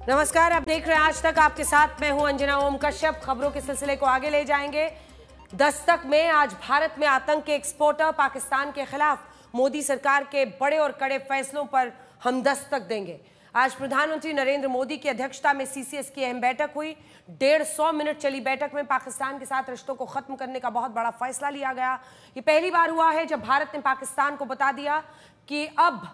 नमस्कार, आप देख रहे हैं आज तक। आपके साथ मैं हूं अंजना ओम कश्यप। खबरों के सिलसिले को आगे ले जाएंगे। दस्तक में आज भारत में आतंक के एक्सपोर्टर पाकिस्तान के खिलाफ मोदी सरकार के बड़े और कड़े फैसलों पर हम दस्तक देंगे। आज प्रधानमंत्री नरेंद्र मोदी की अध्यक्षता में सीसीएस की अहम बैठक हुई। 150 मिनट चली बैठक में पाकिस्तान के साथ रिश्तों को खत्म करने का बहुत बड़ा फैसला लिया गया। ये पहली बार हुआ है जब भारत ने पाकिस्तान को बता दिया कि अब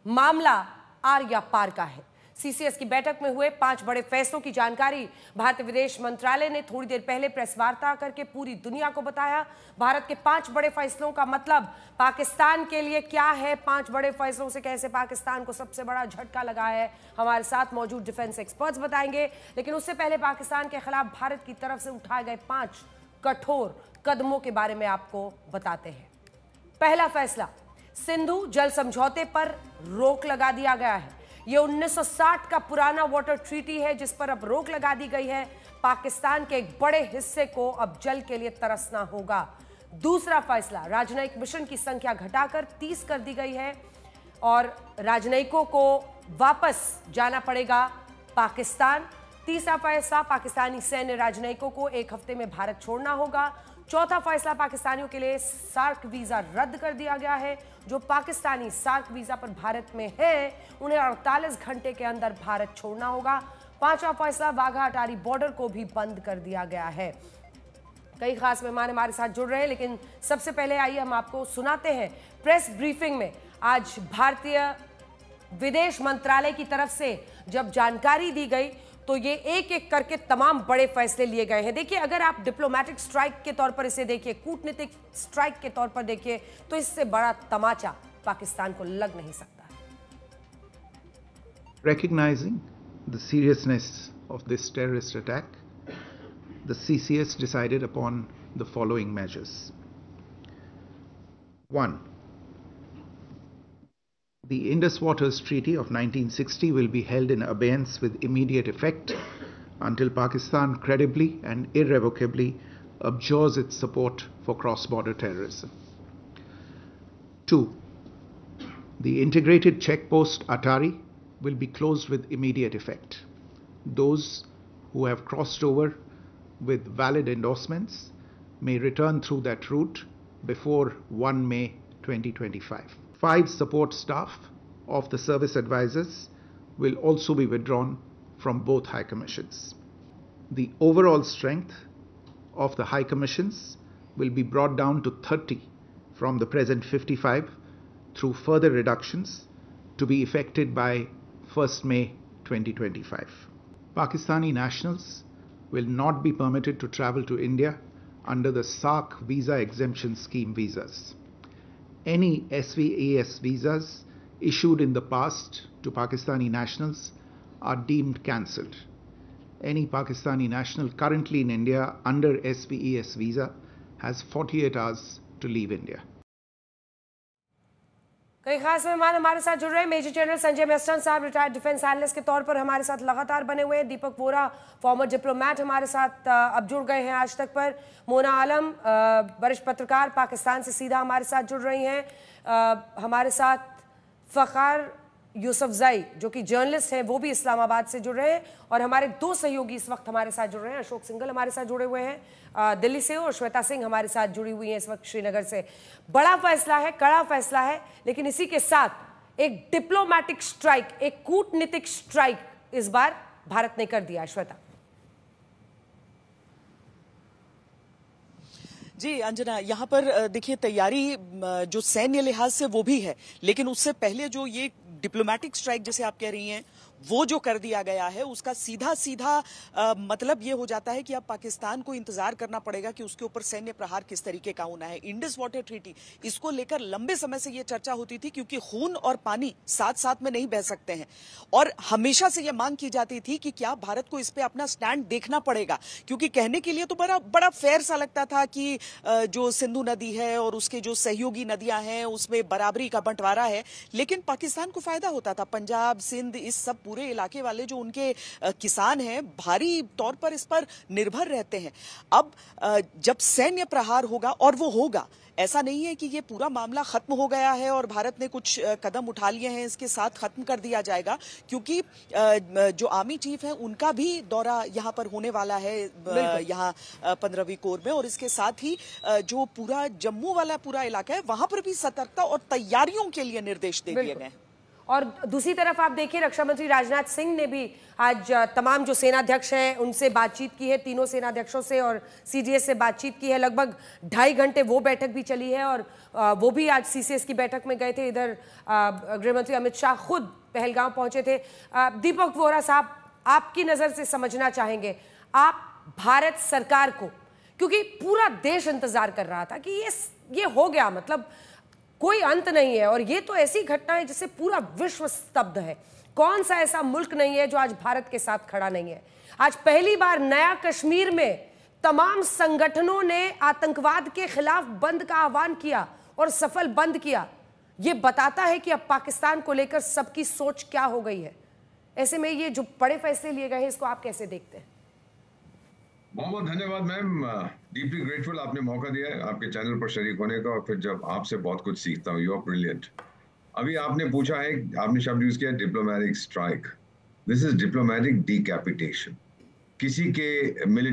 मामला आर या पार का है। सीसीएस की बैठक में हुए 5 बड़े फैसलों की जानकारी भारतीय विदेश मंत्रालय ने थोड़ी देर पहले प्रेस वार्ता करके पूरी दुनिया को बताया। भारत के 5 बड़े फैसलों का मतलब पाकिस्तान के लिए क्या है, 5 बड़े फैसलों से कैसे पाकिस्तान को सबसे बड़ा झटका लगा है, हमारे साथ मौजूद डिफेंस एक्सपर्ट्स बताएंगे। लेकिन उससे पहले पाकिस्तान के खिलाफ भारत की तरफ से उठाए गए 5 कठोर कदमों के बारे में आपको बताते हैं। पहला फैसला, सिंधु जल समझौते पर रोक लगा दिया गया है। यह 1960 का पुराना वाटर ट्रीटी है जिस पर अब रोक लगा दी गई है। पाकिस्तान के एक बड़े हिस्से को अब जल के लिए तरसना होगा। दूसरा फैसला, राजनयिक मिशन की संख्या घटाकर 30 कर दी गई है और राजनयिकों को वापस जाना पड़ेगा पाकिस्तान। तीसरा फैसला, पाकिस्तानी सैन्य राजनयिकों को 1 हफ्ते में भारत छोड़ना होगा। चौथा फैसला, पाकिस्तानियों के लिए सार्क वीजा रद्द कर दिया गया है। जो पाकिस्तानी सार्क वीजा पर भारत में है उन्हें 48 घंटे के अंदर भारत छोड़ना होगा। पांचवा फैसला, वाघा अटारी बॉर्डर को भी बंद कर दिया गया है। कई खास मेहमान हमारे साथ जुड़ रहे हैं, लेकिन सबसे पहले आइए हम आपको सुनाते हैं प्रेस ब्रीफिंग में आज भारतीय विदेश मंत्रालय की तरफ से जब जानकारी दी गई तो ये एक एक करके तमाम बड़े फैसले लिए गए हैं। देखिए, अगर आप डिप्लोमेटिक स्ट्राइक के तौर पर इसे देखिए, कूटनीतिक स्ट्राइक के तौर पर देखिए, तो इससे बड़ा तमाचा पाकिस्तान को लग नहीं सकता। Recognizing the seriousness of this terrorist attack, the CCS decided upon the following measures. 1. The Indus Waters Treaty of 1960 will be held in abeyance with immediate effect until Pakistan credibly and irrevocably abjures its support for cross-border terrorism. 2. The integrated checkpost Atari will be closed with immediate effect. Those who have crossed over with valid endorsements may return through that route before 1 May 2025. 5 support staff of the service advisors will also be withdrawn from both high commissions. The overall strength of the high commissions will be brought down to 30 from the present 55 through further reductions to be effected by 1st May 2025. Pakistani nationals will not be permitted to travel to India under the SARC visa exemption scheme visas. Any SVES visas issued in the past to Pakistani nationals are deemed cancelled. Any Pakistani national currently in India under SVES visa has 48 hours to leave India. कई खास मेहमान हमारे साथ जुड़ रहे हैं। Major general Sanjay Meston साहब retired defence analyst के तौर पर हमारे साथ लगातार बने हुए हैं। दीपक वोरा फॉर्मर डिप्लोमेट हमारे साथ अब जुड़ गए हैं आज तक पर। मोना आलम वरिष्ठ पत्रकार पाकिस्तान से सीधा हमारे साथ जुड़ रही हैं। हमारे साथ फ़खार यूसुफजई जो कि जर्नलिस्ट हैं वो भी इस्लामाबाद से जुड़ रहे हैं। और हमारे 2 सहयोगी इस वक्त हमारे साथ जुड़ रहे हैं। अशोक सिंघल हमारे साथ जुड़े हुए हैं दिल्ली से और श्वेता सिंह हमारे साथ जुड़ी हुई हैं इस वक्त श्रीनगर से। बड़ा फैसला है, कड़ा फैसला है, लेकिन इसी के साथ एक डिप्लोमेटिक स्ट्राइक, एक कूटनीतिक स्ट्राइक इस बार भारत ने कर दिया। श्वेता जी अंजना, यहाँ पर देखिए तैयारी जो सैन्य लिहाज से वो भी है, लेकिन उससे पहले जो ये डिप्लोमेटिक स्ट्राइक जैसे आप कह रही हैं वो जो कर दिया गया है उसका सीधा सीधा मतलब ये हो जाता है कि अब पाकिस्तान को इंतजार करना पड़ेगा कि उसके ऊपर सैन्य प्रहार किस तरीके का होना है। इंडस वाटर ट्रीटी, इसको लेकर लंबे समय से ये चर्चा होती थी क्योंकि खून और पानी साथ साथ में नहीं बह सकते हैं और हमेशा से ये मांग की जाती थी कि क्या भारत को इस पे अपना स्टैंड देखना पड़ेगा, क्योंकि कहने के लिए तो बड़ा फेयर सा लगता था कि जो सिंधु नदी है और उसके जो सहयोगी नदियां हैं उसमें बराबरी का बंटवारा है, लेकिन पाकिस्तान को फायदा होता था। पंजाब, सिंध, इस सब पूरे इलाके वाले जो उनके किसान हैं भारी तौर पर इस पर निर्भर रहते हैं। अब जब सैन्य प्रहार होगा, और वो होगा, ऐसा नहीं है कि ये पूरा मामला खत्म हो गया है और भारत ने कुछ कदम उठा लिए हैं इसके साथ खत्म कर दिया जाएगा, क्योंकि जो आर्मी चीफ है उनका भी दौरा यहाँ पर होने वाला है यहाँ 15वीं कोर में, और इसके साथ ही जो पूरा जम्मू वाला पूरा इलाका है वहां पर भी सतर्कता और तैयारियों के लिए निर्देश दे दिए गए। और दूसरी तरफ आप देखिए, रक्षा मंत्री राजनाथ सिंह ने भी आज तमाम जो सेनाध्यक्ष हैं उनसे बातचीत की है, तीनों सेनाध्यक्षों से और सीडीएस से बातचीत की है। लगभग 2.5 घंटे वो बैठक भी चली है और वो भी आज सीसीएस की बैठक में गए थे। इधर गृहमंत्री अमित शाह खुद पहलगांव पहुंचे थे। दीपक वोरा साहब, आपकी नजर से समझना चाहेंगे, आप भारत सरकार को, क्योंकि पूरा देश इंतजार कर रहा था कि ये हो गया, मतलब कोई अंत नहीं है, और ये तो ऐसी घटना है जिससे पूरा विश्व स्तब्ध है। कौन सा ऐसा मुल्क नहीं है जो आज भारत के साथ खड़ा नहीं है। आज पहली बार नया कश्मीर में तमाम संगठनों ने आतंकवाद के खिलाफ बंद का आह्वान किया और सफल बंद किया। ये बताता है कि अब पाकिस्तान को लेकर सबकी सोच क्या हो गई है। ऐसे में ये जो बड़े फैसले लिए गए हैं, इसको आप कैसे देखते हैं? बहुत बहुत धन्यवाद मैम, डीपली ग्रेटफुल आपने मौका दिया है आपके चैनल पर शरीक होने का, और फिर जब आपसे बहुत कुछ सीखता हूँ। You are brilliant. अभी आपने पूछा है, आपने शब्द यूज किया diplomatic strike. This is diplomatic decapitation. किसी के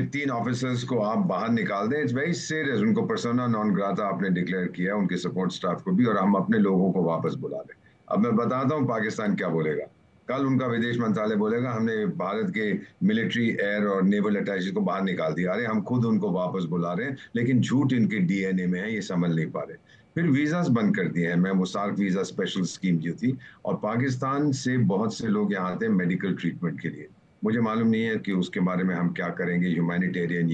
3 ऑफिसर्स को आप बाहर निकाल दें, इट्स वेरी सीरियस। उनको पर्सोना नॉन ग्राटा आपने डिक्लेयर किया, उनके सपोर्ट स्टाफ को भी, और हम अपने लोगों को वापस बुला लें। अब मैं बताता हूँ पाकिस्तान क्या बोलेगा। कल उनका विदेश मंत्रालय बोलेगा हमने भारत के मिलिट्री, एयर और नेवल अटैची को बाहर निकाल दिया। अरे हम खुद उनको वापस बुला रहे हैं, लेकिन झूठ इनके डीएनए में है, ये समझ नहीं पा रहे। फिर वीजास बंद कर दिए हैं। मैं वो सार्क वीजा स्पेशल स्कीम जो थी, और पाकिस्तान से बहुत से लोग यहाँ आते हैं मेडिकल ट्रीटमेंट के लिए। मुझे मालूम नहीं है कि उसके बारे में हम क्या करेंगे, ह्यूमैनिटेरियन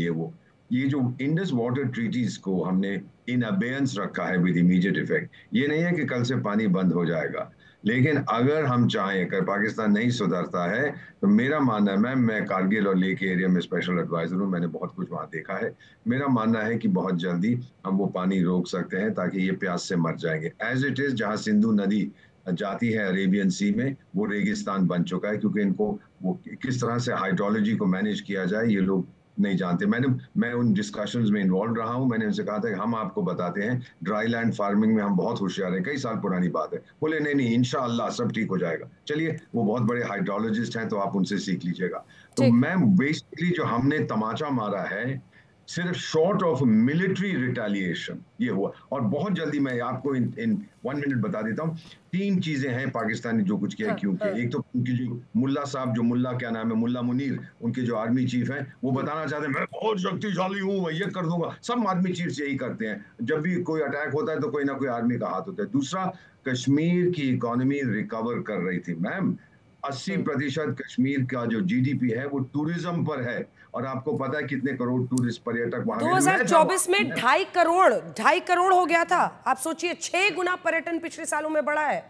ये जो इंडस वाटर ट्रीटीज को हमने इन अबेयंस रखा है विद इमीडिएट इफेक्ट। ये नहीं है कि कल से पानी बंद हो जाएगा, लेकिन अगर हम चाहें, अगर पाकिस्तान नहीं सुधरता है, तो मेरा मानना है, मैं कारगिल और लेह के एरिया में स्पेशल एडवाइजर हूँ, मैंने बहुत कुछ वहाँ देखा है। मेरा मानना है कि बहुत जल्दी हम वो पानी रोक सकते हैं ताकि ये प्यास से मर जाएंगे। एज इट इज जहाँ सिंधु नदी जाती है अरेबियन सी में, वो रेगिस्तान बन चुका है, क्योंकि इनको वो किस तरह से हाइड्रोलॉजी को मैनेज किया जाए ये लोग नहीं जानते। मैं उन डिस्कशंस में इन्वॉल्व रहा हूं। मैंने उनसे कहा था कि हम आपको बताते हैं, ड्राई लैंड फार्मिंग में हम बहुत होशियार हैं, कई साल पुरानी बात है। बोले नहीं इंशाअल्लाह सब ठीक हो जाएगा। चलिए, वो बहुत बड़े हाइड्रोलॉजिस्ट हैं, तो आप उनसे सीख लीजिएगा। तो मैं बेसिकली जो हमने तमाचा मारा है, सिर्फ शॉर्ट ऑफ मिलिट्री रिटेलिएशन ये हुआ। और बहुत जल्दी मैं आपको इन 1 मिनट बता देता हूँ। 3 चीजें हैं पाकिस्तान ने जो कुछ किया, क्यों किया। एक तो उनकी जो मुल्ला साहब, जो मुल्ला क्या नाम है, मुल्ला मुनीर, उनके जो आर्मी चीफ हैं, वो बताना चाहते हैं मैं बहुत शक्तिशाली हूँ, मैं ये कर दूंगा। सब आर्मी चीफ यही करते हैं, जब भी कोई अटैक होता है तो कोई ना कोई आर्मी का हाथ होता है। दूसरा, कश्मीर की इकोनॉमी रिकवर कर रही थी मैम। 80% कश्मीर का जो जीडीपी है वो टूरिज्म पर है, और आपको पता है कितने करोड़ टूरिस्ट पर्यटक वहां 2024 में 2.5 करोड़ हो गया था। आप सोचिए, 6 गुना पर्यटन पिछले सालों में बढ़ा है।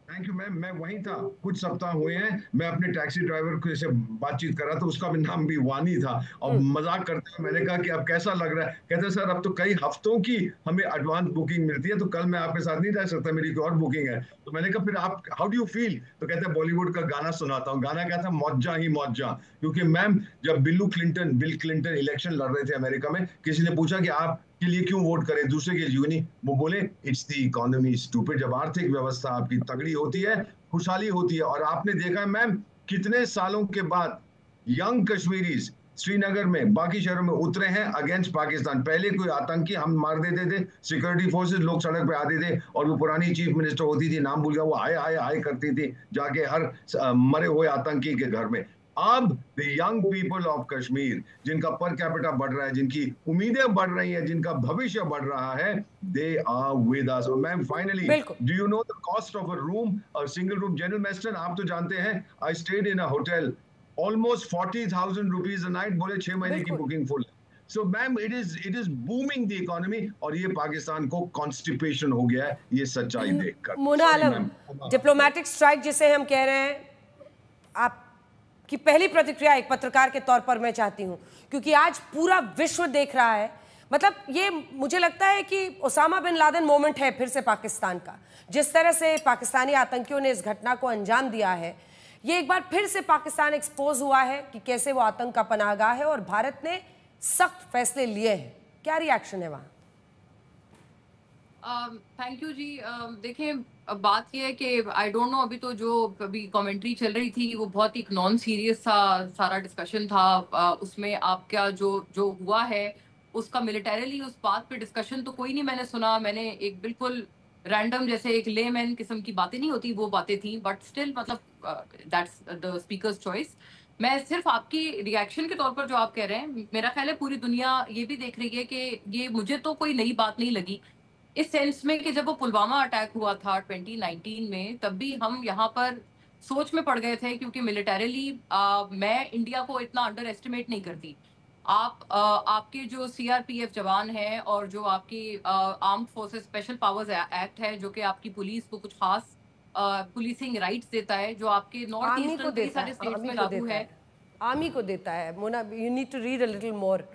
थैंक यू मैम, मैं वहीं था, कुछ सप्ताह हुए हैं। मैं अपने टैक्सी ड्राइवर को से बातचीत कर रहा था, उसका भी नाम भी वानी था, और मजाक करते हुए मैंने कहा कि अब कैसा लग रहा है। कहते सर अब तो कई हफ्तों की हमें एडवांस बुकिंग मिलती है, तो कल मैं आपके साथ नहीं रह सकता, मेरी कोई और बुकिंग है। तो मैंने कहा फिर आप हाउ डू यू फील? तो कहते हैं बॉलीवुड का गाना सुनाता हूँ। गाना क्या था? मौजा ही मौजा। क्योंकि मैम जब बिल क्लिंटन इलेक्शन लड़ रहे थे अमेरिका में, किसी ने पूछा कि आप के लिए क्यों वोट करें, दूसरे के लिए नहीं, वो बोले इट्स द इकोनॉमी स्टूपिड। जब आर्थिक व्यवस्था आपकी तगड़ी होती है, खुशहाली होती है। और आपने देखा है मैम, कितने सालों के बाद यंग कश्मीरीज श्रीनगर में, बाकी शहरों में उतरे हैं अगेंस्ट पाकिस्तान। पहले कोई आतंकी हम मार देते थे, सिक्योरिटी फोर्सेस लोग सड़क पे आते थे, और वो पुरानी चीफ मिनिस्टर होती थी, नाम भूल गया, वो हाय हाय हाय करती थी जाके हर मरे हुए आतंकी के घर में। अब the young people of Kashmir, जिनका पर कैपिटा बढ़ रहा है, जिनकी उम्मीदें बढ़ रही हैं, जिनका भविष्य बढ़ रहा है, they are with us. Ma'am finally, do you know the cost of a room, a single room? General मेस्टन आप तो जानते हैं, I stayed in a hotel, almost 40,000 rupees a night. बोले 6 महीने की booking full. So ma'am it is booming the economy, और ये पाकिस्तान को कॉन्स्टिपेशन हो गया है, ये सच्चाई देखकर। मोना आलम, डिप्लोमेटिक स्ट्राइक जिसे हम कह रहे हैं, आप की पहली प्रतिक्रिया एक पत्रकार के तौर पर मैं चाहती हूं, क्योंकि आज पूरा विश्व देख रहा है मतलब ये मुझे लगता है कि ओसामा बिन लादेन मोमेंट है फिर से पाकिस्तान का। जिस तरह से पाकिस्तानी आतंकियों ने इस घटना को अंजाम दिया है, ये एक बार फिर से पाकिस्तान एक्सपोज हुआ है कि कैसे वो आतंक का पनाहगाह है, और भारत ने सख्त फैसले लिए हैं। क्या रिएक्शन है वहां? थैंक यू जी। देखिए, अब बात यह है कि आई डोंट नो, अभी तो जो अभी कमेंट्री चल रही थी वो बहुत ही नॉन सीरियस सा सारा डिस्कशन था। उसमें आपका जो जो हुआ है उसका मिलिटरीली उस बात पे डिस्कशन तो कोई नहीं मैंने सुना। मैंने एक बिल्कुल रैंडम, जैसे एक लेमैन किस्म की बातें नहीं होती, वो बातें थी, बट स्टिल मतलब दैट्स द स्पीकर्स चॉइस। मैं सिर्फ आपकी रिएक्शन के तौर पर जो आप कह रहे हैं, मेरा ख्याल है पूरी दुनिया ये भी देख रही है कि ये मुझे तो कोई नई बात नहीं लगी, इस सेंस में कि जब वो पुलवामा अटैक हुआ था 2019 में, तब भी हम यहाँ पर सोच में पड़ गए थे, क्योंकि मिलिटरीली मैं इंडिया को इतना अंडर एस्टिमेट नहीं करती। आपके जो सीआरपीएफ जवान हैं और जो आपकी armed forces special powers act है, जो कि आपकी पुलिस को कुछ खास पुलिसिंग राइट्स देता है, जो आपके नॉर्थ ईस्टर्न कई सारे स्टेट्स में लागू है। आर्मी को देता है। Mona, you need to read a little more.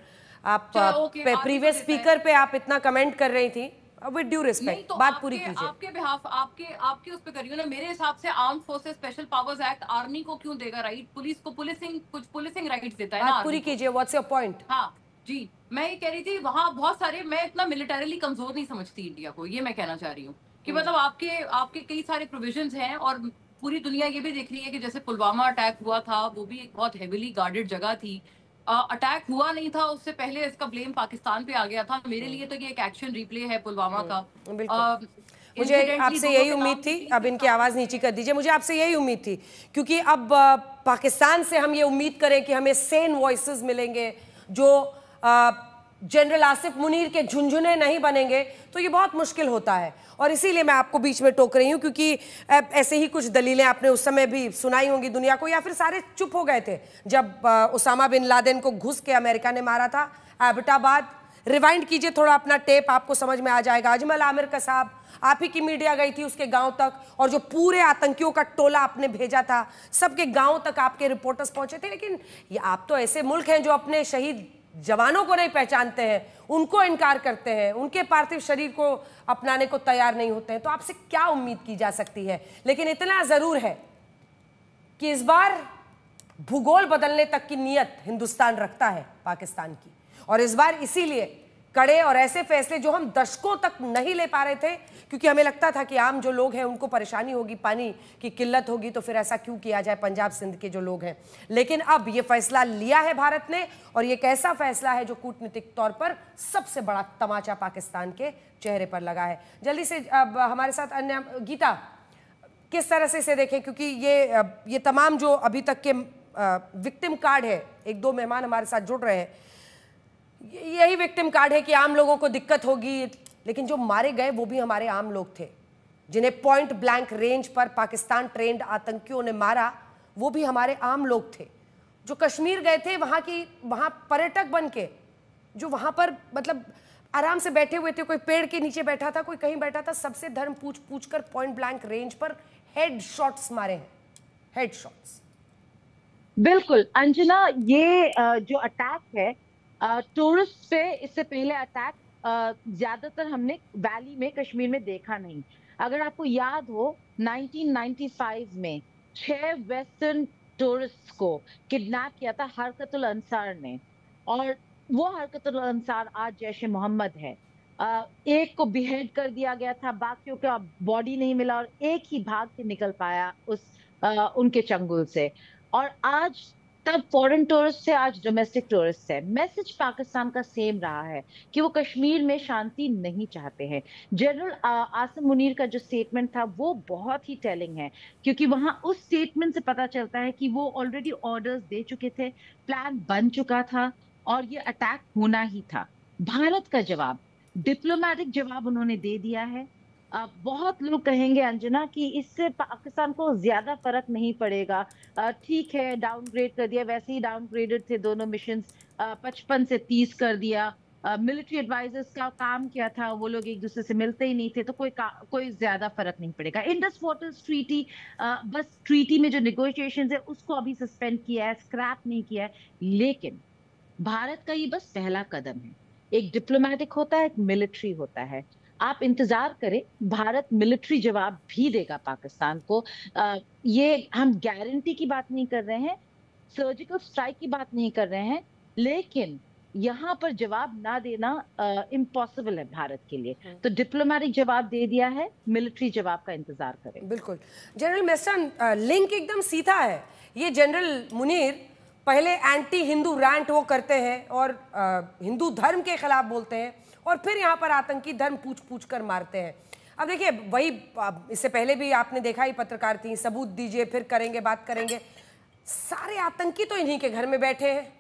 आप प्रीवियस स्पीकर पे आप इतना कमेंट कर रही थी, विद ड्यू रिस्पेक्ट, तो बात पूरी कीजिए। आपके बिहाफ आपके उस पे करिए ना। मेरे हिसाब से arm forces special powers act army को क्यों देगा राइट? पुलिस को कुछ पुलिसिंग राइट्स देता है ना। बात पूरी कीजिए, व्हाट्स योर पॉइंट? हाँ जी, मैं ये कह रही थी वहां बहुत सारे, मैं इतना मिलिटरीली कमजोर नहीं समझती इंडिया को, ये मैं कहना चाह रही हूँ कि मतलब आपके कई सारे प्रोविजंस हैं, और पूरी दुनिया ये भी देख रही है कि जैसे पुलवामा अटैक हुआ था, वो भी एक बहुत हेविली गार्डेड जगह थी। अटैक हुआ नहीं था, उससे पहले इसका ब्लेम पाकिस्तान पे आ गया था। मेरे लिए तो ये एक एक्शन रिप्ले है पुलवामा का। मुझे आपसे यही उम्मीद थी, अब इनकी आवाज नीची कर दीजिए, मुझे आपसे यही उम्मीद थी, क्योंकि अब पाकिस्तान से हम ये उम्मीद करें कि हमें सेन वॉइसेस मिलेंगे जो जनरल आसिफ मुनीर के झुंझुने नहीं बनेंगे, तो ये बहुत मुश्किल होता है। और इसीलिए मैं आपको बीच में टोक रही हूं, क्योंकि ऐसे ही कुछ दलीलें आपने उस समय भी सुनाई होंगी दुनिया को, या फिर सारे चुप हो गए थे जब ओसामा बिन लादेन को घुस के अमेरिका ने मारा था एबटाबाद। रिवाइंड कीजिए थोड़ा अपना टेप, आपको समझ में आ जाएगा। अजमल आमिर का साहब, आप ही की मीडिया गई थी उसके गांव तक, और जो पूरे आतंकियों का टोला आपने भेजा था, सबके गांव तक आपके रिपोर्टर्स पहुंचे थे। लेकिन ये आप तो ऐसे मुल्क हैं जो अपने शहीद जवानों को नहीं पहचानते हैं, उनको इनकार करते हैं, उनके पार्थिव शरीर को अपनाने को तैयार नहीं होते हैं, तो आपसे क्या उम्मीद की जा सकती है? लेकिन इतना जरूर है कि इस बार भूगोल बदलने तक की नीयत हिंदुस्तान रखता है पाकिस्तान की, और इस बार इसीलिए कड़े और ऐसे फैसले जो हम दशकों तक नहीं ले पा रहे थे, क्योंकि हमें लगता था कि आम जो लोग हैं उनको परेशानी होगी, पानी की किल्लत होगी, तो फिर ऐसा क्यों किया जाए पंजाब सिंध के जो लोग हैं। लेकिन अब ये फैसला लिया है भारत ने, और ये कैसा फैसला है जो कूटनीतिक तौर पर सबसे बड़ा तमाचा पाकिस्तान के चेहरे पर लगा है। जल्दी से अब हमारे साथ अन्य गीता, किस तरह से इसे देखें, क्योंकि ये तमाम जो अभी तक के विक्टिम कार्ड है, एक दो मेहमान हमारे साथ जुड़ रहे हैं, यही विक्टिम कार्ड है कि आम लोगों को दिक्कत होगी, लेकिन जो मारे गए वो भी हमारे आम लोग थे, जिन्हें पॉइंट ब्लैंक रेंज पर पाकिस्तान ट्रेंड आतंकियों ने मारा, वो भी हमारे आम लोग थे। जो कश्मीर गए थे वहां पर्यटक बन के, जो वहां पर मतलब आराम से बैठे हुए थे, कोई पेड़ के नीचे बैठा था, कोई कहीं बैठा था, सबसे धर्म पूछ कर पॉइंट ब्लैंक रेंज पर हेड शॉट्स मारे हैं, हेड शॉट्स। बिल्कुल अंजना, ये जो अटैक है टूरिस्ट पे, इससे पहले अटैक ज्यादातर हमने वैली में कश्मीर में देखा नहीं। अगर आपको याद हो 1995 में 6 वेस्टर्न टूरिस्ट को किडनैप किया था हरकतुल अंसार ने, और वो हरकतुल अंसार आज जैश ए मोहम्मद है। एक को बिहेड कर दिया गया था, बाकियों का बॉडी नहीं मिला, और एक ही भाग के निकल पाया उनके चंगुल से। और आज तब फॉरेन टूरिस्ट से आज डोमेस्टिक टूरिस्ट है। मैसेज पाकिस्तान का सेम रहा है कि वो कश्मीर में शांति नहीं चाहते हैं। जनरल आसिफ मुनीर का जो स्टेटमेंट था वो बहुत ही टेलिंग है, क्योंकि वहां उस स्टेटमेंट से पता चलता है कि वो ऑलरेडी ऑर्डर्स दे चुके थे, प्लान बन चुका था, और ये अटैक होना ही था। भारत का जवाब, डिप्लोमेटिक जवाब उन्होंने दे दिया है। बहुत लोग कहेंगे अंजना कि इससे पाकिस्तान को ज्यादा फर्क नहीं पड़ेगा, ठीक है डाउनग्रेड कर दिया, वैसे ही डाउनग्रेडेड थे दोनों मिशंस, 55 से 30 कर दिया। मिलिट्री एडवाइजर्स का काम क्या था, वो लोग एक दूसरे से मिलते ही नहीं थे, तो कोई ज्यादा फर्क नहीं पड़ेगा। इंडस वाटर्स ट्रीटी, बस ट्रीटी में जो नेगोशिएशंस है उसको अभी सस्पेंड किया है, स्क्रैप नहीं किया है। लेकिन भारत का ये बस पहला कदम है। एक डिप्लोमेटिक होता है, एक मिलिट्री होता है। आप इंतजार करें, भारत मिलिट्री जवाब भी देगा पाकिस्तान को। ये हम गारंटी की बात नहीं कर रहे हैं, सर्जिकल स्ट्राइक की बात नहीं कर रहे हैं, लेकिन यहाँ पर जवाब ना देना इम्पॉसिबल है भारत के लिए। तो डिप्लोमेटिक जवाब दे दिया है, मिलिट्री जवाब का इंतजार करें। बिल्कुल जनरल मेस्टन, लिंक एकदम सीधा है। ये जनरल मुनीर पहले एंटी हिंदू रैंट वो करते हैं और हिंदू धर्म के खिलाफ बोलते हैं, और फिर यहाँ पर आतंकी धर्म पूछ पूछ कर मारते हैं। अब देखिए वही, इससे पहले भी आपने देखा ही, पत्रकार थी, सबूत दीजिए फिर करेंगे बात करेंगे। सारे आतंकी तो इन्हीं के घर में बैठे हैं,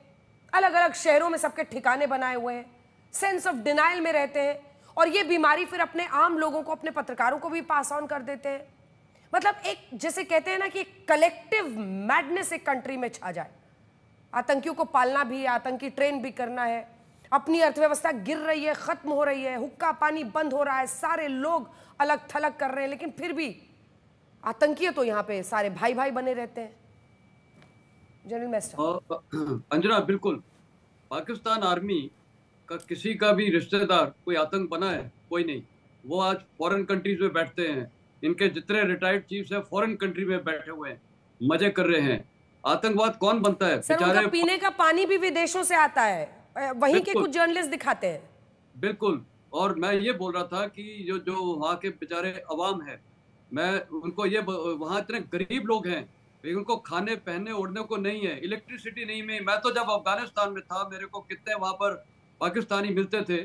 अलग अलग शहरों में सबके ठिकाने बनाए हुए हैं, सेंस ऑफ डिनाइल में रहते हैं, और ये बीमारी फिर अपने आम लोगों को, अपने पत्रकारों को भी पास ऑन कर देते हैं। मतलब एक, जैसे कहते हैं ना कि कलेक्टिव मैडनेस एक कंट्री में छा जाए। आतंकियों को पालना भी, आतंकी ट्रेन भी करना है, अपनी अर्थव्यवस्था गिर रही है, खत्म हो रही है, हुक्का पानी बंद हो रहा है, सारे लोग अलग थलग कर रहे हैं, लेकिन फिर भी आतंकी तो यहाँ पे सारे भाई भाई बने रहते हैं। जनरल मेस्टर। अंजना, बिल्कुल, पाकिस्तान आर्मी का किसी का भी रिश्तेदार कोई आतंक बना है? कोई नहीं। वो आज फॉरेन कंट्रीज में बैठते हैं, इनके जितने रिटायर्ड चीफ्स हैं फॉरेन कंट्री में बैठे हुए हैं, मजे कर रहे हैं। आतंकवाद कौन बनता है? सर, उनका पीने का पानी भी विदेशों से आता है, वहीं के कुछ जर्नलिस्ट दिखाते हैं। बिल्कुल, और मैं ये बोल रहा था कि जो वहाँ के बेचारे अवाम है, मैं उनको ये, वहाँ इतने गरीब लोग हैं, उनको खाने पहनने ओढ़ने को नहीं है, इलेक्ट्रिसिटी नहीं में। मैं तो जब अफगानिस्तान में था, मेरे को कितने वहाँ पर पाकिस्तानी मिलते थे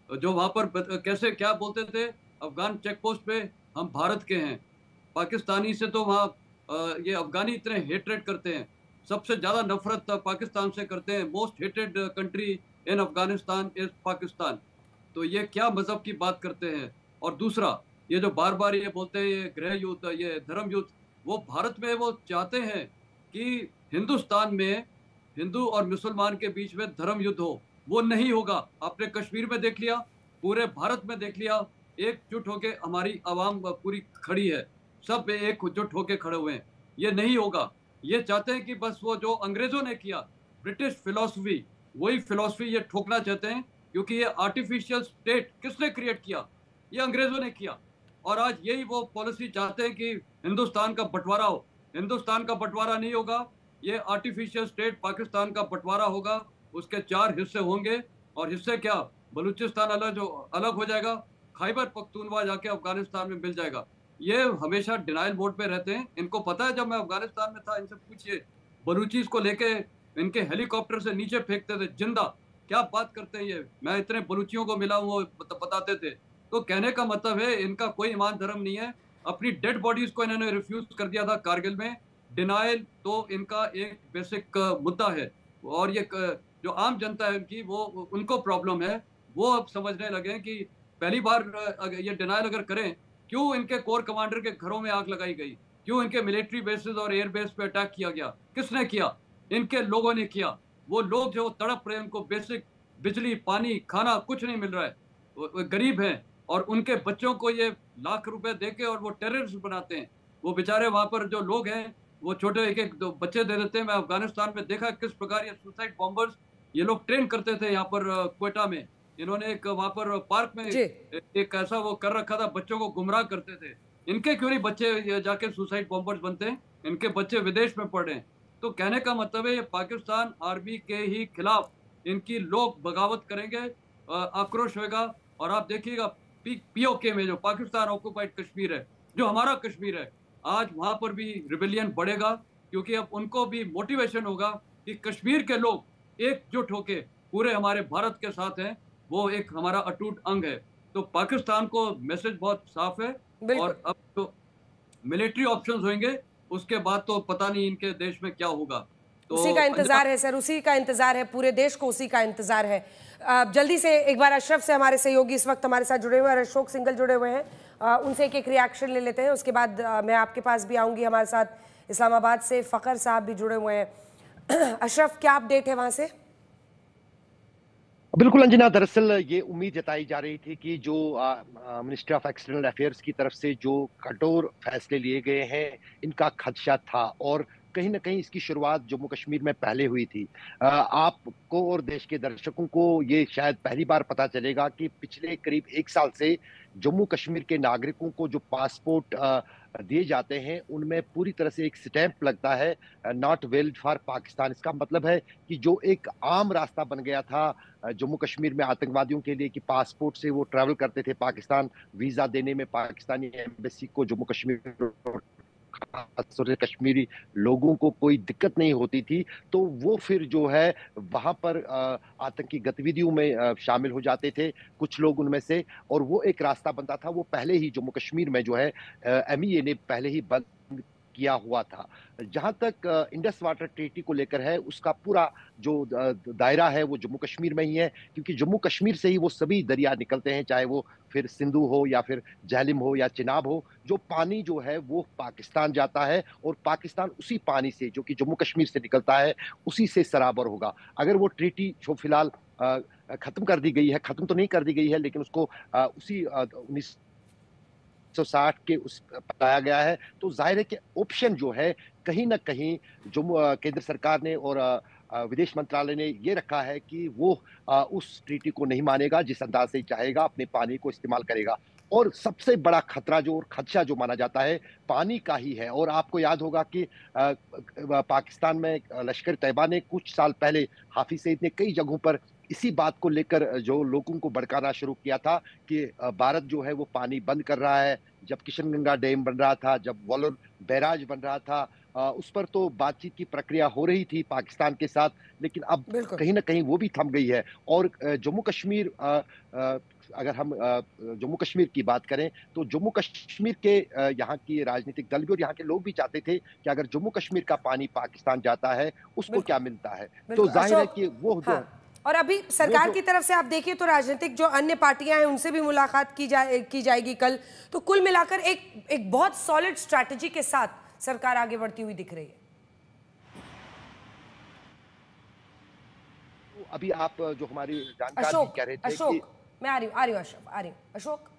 जो वहाँ पर कैसे क्या बोलते थे, अफगान चेक पोस्ट पे हम भारत के हैं। पाकिस्तानी से तो वहाँ ये अफगानी इतने हेटरेट करते हैं, सबसे ज़्यादा नफरत पाकिस्तान से करते हैं। Most hated country in Afghanistan is Pakistan. तो ये क्या मजहब की बात करते हैं? और दूसरा, ये जो बार बार ये बोलते हैं ये गृह युद्ध, ये धर्म युद्ध, वो भारत में वो चाहते हैं कि हिंदुस्तान में हिंदू और मुसलमान के बीच में धर्म युद्ध हो। वो नहीं होगा। आपने कश्मीर में देख लिया, पूरे भारत में देख लिया, एकजुट होके हमारी आवाम पूरी खड़ी है, सब एकजुट होके खड़े हुए हैं। ये नहीं होगा। ये चाहते हैं कि बस वो जो अंग्रेजों ने किया, ब्रिटिश फिलॉसफी, वही फिलॉसफी ये ठोकना चाहते हैं, क्योंकि ये आर्टिफिशियल स्टेट किसने क्रिएट किया? ये अंग्रेजों ने किया। और आज यही वो पॉलिसी चाहते हैं कि हिंदुस्तान का बंटवारा हो। हिंदुस्तान का बंटवारा नहीं होगा, ये आर्टिफिशियल स्टेट पाकिस्तान का बंटवारा होगा। उसके 4 हिस्से होंगे, और हिस्से क्या, बलूचिस्तान अलग हो जाएगा, खैबर पख्तूनवा जाके अफगानिस्तान में मिल जाएगा। ये हमेशा डिनाइल मोड पे रहते हैं। इनको पता है, जब मैं अफगानिस्तान में था, इनसे पूछिए, बलूचीज को लेके इनके हेलीकॉप्टर से नीचे फेंकते थे जिंदा। क्या बात करते हैं ये? मैं इतने बलूचियों को मिला हूँ, वो बताते थे। तो कहने का मतलब है इनका कोई ईमान धर्म नहीं है। अपनी डेड बॉडीज को इन्होंने रिफ्यूज कर दिया था कारगिल में। डिनाइल तो इनका एक बेसिक मुद्दा है, और ये जो आम जनता है इनकी, वो उनको प्रॉब्लम है। वो अब समझने लगे कि पहली बार ये डिनाइल अगर करें, क्यों इनके कोर कमांडर के घरों में आग लगाई गई, क्यों इनके मिलिट्री बेसेस और एयर बेस पे अटैक किया गया, किसने किया? इनके लोगों ने किया। वो लोग जो तड़प रहे हैं, उनको बेसिक बिजली, पानी, खाना कुछ नहीं मिल रहा है, वो गरीब हैं, और उनके बच्चों को ये लाख रुपए देके और वो टेररिस्ट बनाते हैं। वो बेचारे वहाँ पर जो लोग हैं, वो छोटे एक एक 2 बच्चे दे देते हैं। मैं अफगानिस्तान में देखा किस प्रकार ये सुसाइड बॉम्बर्स ये लोग ट्रेन करते थे। यहाँ पर क्वेटा में इन्होंने एक वहाँ पर पार्क में एक ऐसा वो कर रखा था, बच्चों को गुमराह करते थे। इनके क्यों नहीं बच्चे जाके सुसाइड बॉम्बर्स बनते हैं? इनके बच्चे विदेश में पढ़ रहे हैं। तो कहने का मतलब है ये पाकिस्तान आर्मी के ही खिलाफ इनकी लोग बगावत करेंगे, आक्रोश होगा। और आप देखिएगा पीओके में, जो पाकिस्तान ऑक्युपाइड कश्मीर है, जो हमारा कश्मीर है, आज वहां पर भी रिबेलियन बढ़ेगा, क्योंकि अब उनको भी मोटिवेशन होगा कि कश्मीर के लोग एकजुट होके पूरे हमारे भारत के साथ हैं। वो एक हमारा अटूट अंग है। तो पाकिस्तान को मैसेज बहुत साफ है। और अब तो मिलिट्री ऑप्शंस होंगे, उसके बाद तो पता नहीं इनके देश में क्या होगा। तो उसी का इंतजार है सर, उसी का इंतजार है, पूरे देश को उसी का इंतजार है। जल्दी से एक बार अशरफ से, हमारे सहयोगी इस वक्त हमारे साथ जुड़े हुए हैं, अशोक सिंगल जुड़े हुए हैं, उनसे एक रिएक्शन ले लेते हैं। उसके बाद मैं आपके पास भी आऊंगी। हमारे साथ इस्लामाबाद से फ़खर साहब भी जुड़े हुए हैं। अशरफ, क्या अपडेट है वहां से? बिल्कुल अंजना, दरअसल ये उम्मीद जताई जा रही थी कि जो मिनिस्ट्री ऑफ एक्सटर्नल अफेयर्स की तरफ से जो कठोर फैसले लिए गए हैं, इनका खदशा था, और कहीं ना कहीं इसकी शुरुआत जम्मू कश्मीर में पहले हुई थी। आपको और देश के दर्शकों को ये शायद पहली बार पता चलेगा कि पिछले करीब 1 साल से जम्मू कश्मीर के नागरिकों को जो पासपोर्ट दिए जाते हैं उनमें पूरी तरह से एक स्टैंप लगता है, नॉट वैलिड फॉर पाकिस्तान। इसका मतलब है कि जो एक आम रास्ता बन गया था जम्मू कश्मीर में आतंकवादियों के लिए कि पासपोर्ट से वो ट्रैवल करते थे पाकिस्तान, वीजा देने में पाकिस्तानी एम्बेसी को जम्मू कश्मीर खासतौर से कश्मीरी लोगों को कोई दिक्कत नहीं होती थी, तो वो फिर जो है वहां पर आतंकी गतिविधियों में शामिल हो जाते थे कुछ लोग उनमें से, और वो एक रास्ता बनता था। वो पहले ही जम्मू कश्मीर में जो है MEA ने पहले ही बंद किया हुआ था। जहां तक इंडस वाटर ट्रीटी को लेकर है, उसका पूरा जो दायरा है वो जम्मू कश्मीर में ही है, क्योंकि जम्मू कश्मीर से ही वो सभी दरिया निकलते हैं, चाहे वो फिर सिंधु हो या फिर झेलम हो या चिनाब हो। जो पानी जो है वो पाकिस्तान जाता है और पाकिस्तान उसी पानी से जो कि जम्मू कश्मीर से निकलता है उसी से सराबर होगा। अगर वो ट्रीटी जो फिलहाल खत्म कर दी गई है, खत्म तो नहीं कर दी गई है, लेकिन उसको उसी 1960 के उस पाया गया है, तो जाहिर है कि ऑप्शन जो है कहीं ना कहीं जो केंद्र सरकार ने और विदेश मंत्रालय ने ये रखा है कि वो उस ट्रीटी को नहीं मानेगा, जिस अंदाज से चाहेगा अपने पानी को इस्तेमाल करेगा। और सबसे बड़ा खतरा जो और खदशा जो माना जाता है पानी का ही है। और आपको याद होगा कि पाकिस्तान में लश्कर तैयबा ने कुछ साल पहले हाफिज सईद ने कई जगहों पर इसी बात को लेकर जो लोगों को भड़काना शुरू किया था कि भारत जो है वो पानी बंद कर रहा है। जब किशनगंगा डैम बन रहा था, जब वॉलर बैराज बन रहा था, उस पर तो बातचीत की प्रक्रिया हो रही थी पाकिस्तान के साथ, लेकिन अब कहीं ना कहीं वो भी थम गई है। और जम्मू कश्मीर, अगर हम जम्मू कश्मीर की बात करें तो जम्मू कश्मीर के यहाँ की राजनीतिक दल भी और यहाँ के लोग भी चाहते थे कि अगर जम्मू कश्मीर का पानी पाकिस्तान जाता है उसको क्या मिलता है, तो जाहिर है कि वो हाँ। और अभी सरकार की तरफ से आप देखिए तो राजनीतिक जो अन्य पार्टियां हैं उनसे भी मुलाकात की जाएगी कल। तो कुल मिलाकर एक बहुत सॉलिड स्ट्रैटेजी के साथ सरकार आगे बढ़ती हुई दिख रही है। अभी आप जो हमारी जानकारी कह रहे थे अशोक, मैं आ रही हूँ अशोक।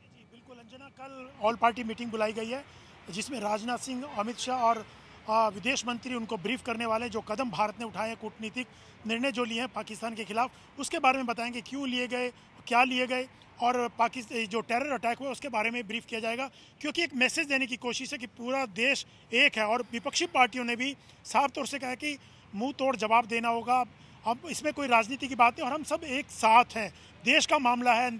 जी बिल्कुल अंजना, कल ऑल पार्टी मीटिंग बुलाई गई है जिसमें राजनाथ सिंह, अमित शाह और विदेश मंत्री उनको ब्रीफ करने वाले। जो कदम भारत ने उठाए, कूटनीतिक निर्णय जो लिए हैं पाकिस्तान के खिलाफ, उसके बारे में बताएंगे, क्यों लिए गए, क्या लिए गए, और पाकिस्तान जो टेरर अटैक हुआ उसके बारे में ब्रीफ किया जाएगा। क्योंकि एक मैसेज देने की कोशिश है कि पूरा देश एक है, और विपक्षी पार्टियों ने भी साफ तौर से कहा कि मुंह तोड़ जवाब देना होगा। अब इसमें कोई राजनीति की बात नहीं, और हम सब एक साथ हैं। देश का मामला है,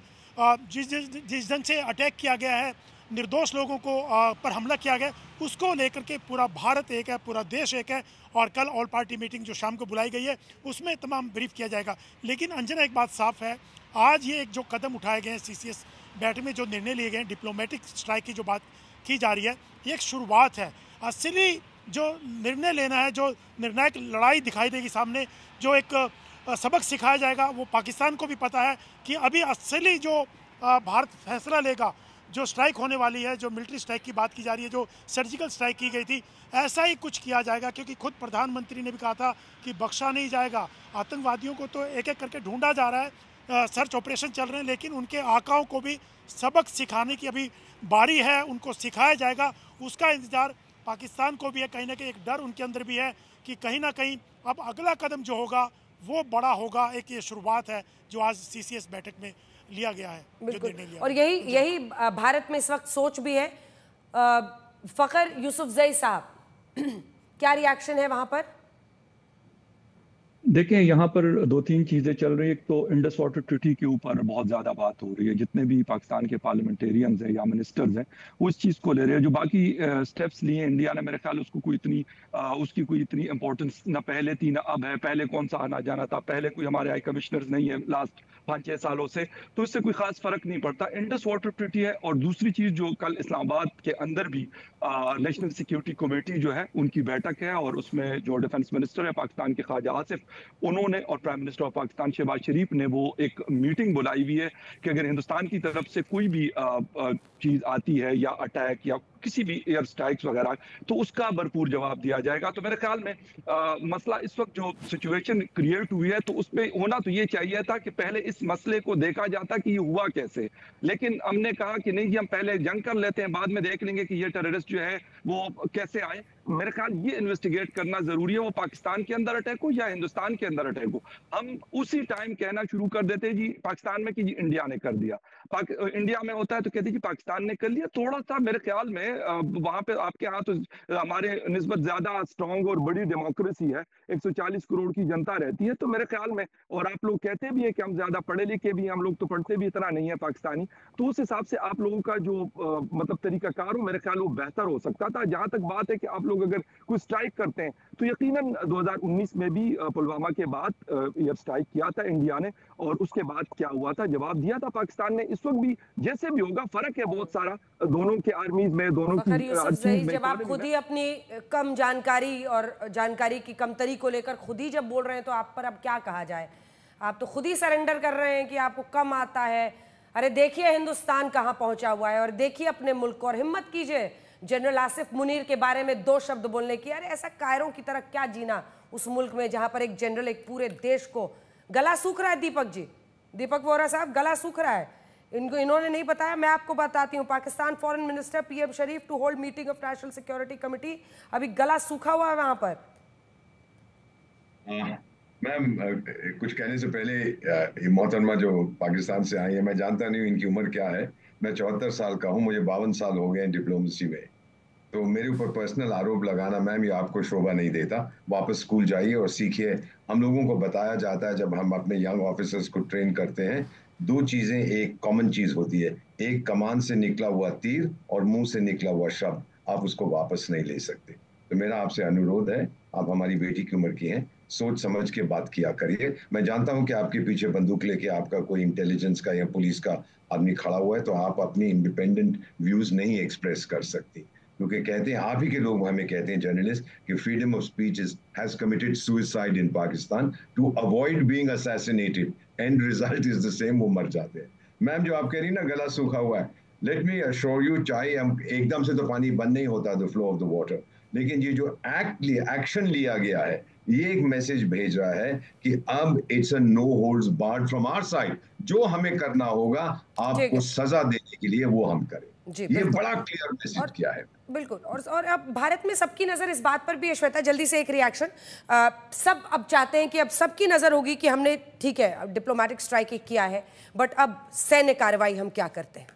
जिस ढंग से अटैक किया गया है, निर्दोष लोगों को पर हमला किया गया, उसको लेकर के पूरा भारत एक है, पूरा देश एक है। और कल ऑल पार्टी मीटिंग जो शाम को बुलाई गई है उसमें तमाम ब्रीफ किया जाएगा। लेकिन अंजना, एक बात साफ है, आज ये एक जो कदम उठाए गए हैं CCS बैठक में, जो निर्णय लिए गए हैं, डिप्लोमेटिक स्ट्राइक की जो बात की जा रही है, ये एक शुरुआत है। असली जो निर्णय लेना है, जो निर्णायक लड़ाई दिखाई देगी सामने, जो एक सबक सिखाया जाएगा, वो पाकिस्तान को भी पता है कि अभी असली जो भारत फैसला लेगा, जो स्ट्राइक होने वाली है, जो मिलिट्री स्ट्राइक की बात की जा रही है, जो सर्जिकल स्ट्राइक की गई थी, ऐसा ही कुछ किया जाएगा। क्योंकि खुद प्रधानमंत्री ने भी कहा था कि बख्शा नहीं जाएगा। आतंकवादियों को तो एक एक करके ढूंढा जा रहा है, सर्च ऑपरेशन चल रहे हैं, लेकिन उनके आकाओं को भी सबक सिखाने की अभी बारी है, उनको सिखाया जाएगा। उसका इंतजार पाकिस्तान को भी है, कहीं ना कहीं एक डर उनके अंदर भी है कि कहीं ना कहीं अब अगला कदम जो होगा वो बड़ा होगा। एक ये शुरुआत है जो आज CCS बैठक में लिया गया है, जो निर्णय लिया। और यही भारत में इस वक्त सोच भी है। फखर यूसुफजई साहब, क्या रिएक्शन है वहां पर? देखें, यहाँ पर 2-3 चीज़ें चल रही है। एक तो इंडस वाटर ट्रीटी के ऊपर बहुत ज़्यादा बात हो रही है, जितने भी पाकिस्तान के पार्लियामेंटेरियंस हैं या मिनिस्टर्स हैं वो इस चीज़ को ले रहे हैं। जो बाकी स्टेप्स लिए इंडिया ने, मेरे ख्याल उसकी कोई इतनी इंपॉर्टेंस ना पहले थी ना अब है। पहले कौन सा आना जाना था, पहले कोई हमारे हाई कमिश्नर्स नहीं है लास्ट 5-6 सालों से, तो इससे कोई खास फर्क नहीं पड़ता। इंडस वाटर ट्रीटी है। और दूसरी चीज़ जो कल इस्लामाबाद के अंदर भी नेशनल सिक्योरिटी कमेटी जो है उनकी बैठक है, और उसमें जो डिफेंस मिनिस्टर है पाकिस्तान के ख्वाजा आसिफ, उन्होंने और prime minister of Pakistan Shahbaz Sharif ने वो एक मीटिंग बुलाई हुई है कि अगर हिंदुस्तान की तरफ से कोई भी चीज़ आती है या अटैक या किसी भी एयर स्ट्राइक्स वगैरह, तो उसका भरपूर जवाब दिया जाएगा। तो मेरे ख्याल में मसला इस वक्त जो सिचुएशन क्रिएट हुई है, तो उसमें होना तो ये चाहिए था कि पहले इस मसले को देखा जाता कि ये हुआ कैसे, लेकिन हमने कहा कि नहीं जी, हम पहले जंग कर लेते हैं, बाद में देख लेंगे कि ये टेररिस्ट जो है वो कैसे आए। मेरे ख्याल ये इन्वेस्टिगेट करना जरूरी है, वो पाकिस्तान के अंदर अटैक हो या हिंदुस्तान के अंदर अटैक हो। हम उसी टाइम कहना शुरू कर देते जी पाकिस्तान में कि जी इंडिया ने कर दिया, इंडिया में होता है तो कहते जी पाकिस्तान ने कर लिया। थोड़ा सा मेरे ख्याल में वहां पे आपके यहाँ तो हमारे निस्बत ज्यादा स्ट्रांग और बड़ी डेमोक्रेसी है, 140 करोड़ की जनता रहती है, तो मेरे ख्याल में, और आप लोग कहते भी है कि हम ज्यादा पढ़े लिखे भी, हम लोग तो पढ़ते भी इतना नहीं है पाकिस्तानी, तो उस हिसाब से आप लोगों का जो मतलब तरीकाकार हो, मेरे ख्याल वो बेहतर हो सकता था। जहां तक बात है कि आप लोग अगर कोई स्ट्राइक करते हैं तो यकीनन 2019 में भी पुलवामा के बाद एयर स्ट्राइक किया था इंडिया ने, और उसके बाद क्या हुआ था, जवाब दिया था पाकिस्तान ने। इस वक्त भी जैसे भी होगा, फर्क है बहुत सारा दोनों के आर्मीज में, दोनों की। जब आप खुद ही अपनी कम जानकारी और जानकारी की कमतरी को लेकर खुद ही जब बोल रहे हैं, तो आप पर अब क्या कहा जाए। आप तो खुद ही सरेंडर कर रहे हैं कि आपको कम आता है। अरे देखिए हिंदुस्तान कहाँ पहुंचा हुआ है, और देखिए अपने मुल्क को, और हिम्मत कीजिए जनरल आसिफ मुनीर के बारे में 2 शब्द बोलने की। अरे ऐसा कायरों की तरह क्या जीना उस मुल्क में जहां पर एक जनरल एक पूरे देश को, गला सूख रहा है दीपक जी, दीपक वोरा साहब, गला सूख रहा है। इन्होंने नहीं बताया, मैं आपको बताती हूँ। Pakistan foreign minister PM Sharif to hold meeting of national security committee, अभी गला सूखा हुआ है वहां पर। मैम, कुछ कहने से पहले मोहतरमा जो पाकिस्तान से आई है, मैं जानता नहीं हूँ इनकी उम्र क्या है। मैं 74 साल का हूँ, मुझे 52 साल हो गए हैं डिप्लोमेसी में, तो मेरे ऊपर पर्सनल आरोप लगाना मैम ये आपको शोभा नहीं देता। वापस स्कूल जाइए और सीखिए। हम लोगों को बताया जाता है जब हम अपने यंग ऑफिसर्स को ट्रेन करते हैं, 2 चीजें एक कॉमन चीज होती है, एक कमान से निकला हुआ तीर और मुंह से निकला हुआ शब्द, आप उसको वापस नहीं ले सकते। तो मेरा आपसे अनुरोध है, आप हमारी बेटी की उम्र की हैं, सोच समझ के बात किया करिए। मैं जानता हूं कि आपके पीछे बंदूक लेके आपका कोई इंटेलिजेंस का या पुलिस का आदमी खड़ा हुआ है, तो आप अपनी इंडिपेंडेंट व्यूज नहीं एक्सप्रेस कर सकती, क्योंकि कहते हैं, आप ही के लोग हमें कहते हैं जर्नलिस्ट, कि freedom of speech has committed suicide in Pakistan to avoid being assassinated, and result is the same, वो मर जाते हैं। मैम जो आप कह रही ना गला सूखा हुआ है, लेट मी अश्योर यू, चाहे हम एकदम से तो पानी बंद नहीं होता, the flow of the water, लेकिन ये जो एक्शन लिया गया है, ये एक मैसेज भेज रहा है कि अब it's a no holds barred from our side. जो हमें करना होगा आपको सजा देने के लिए, वो हम करें। ये बड़ा क्लियर मैसेज किया है। बिल्कुल। और अब भारत में सबकी नजर इस बात पर भी है, श्वेता जल्दी से एक रिएक्शन। सब अब चाहते हैं कि अब सबकी नजर होगी कि हमने, ठीक है डिप्लोमेटिक स्ट्राइक किया है, बट अब सैन्य कार्रवाई हम क्या करते हैं।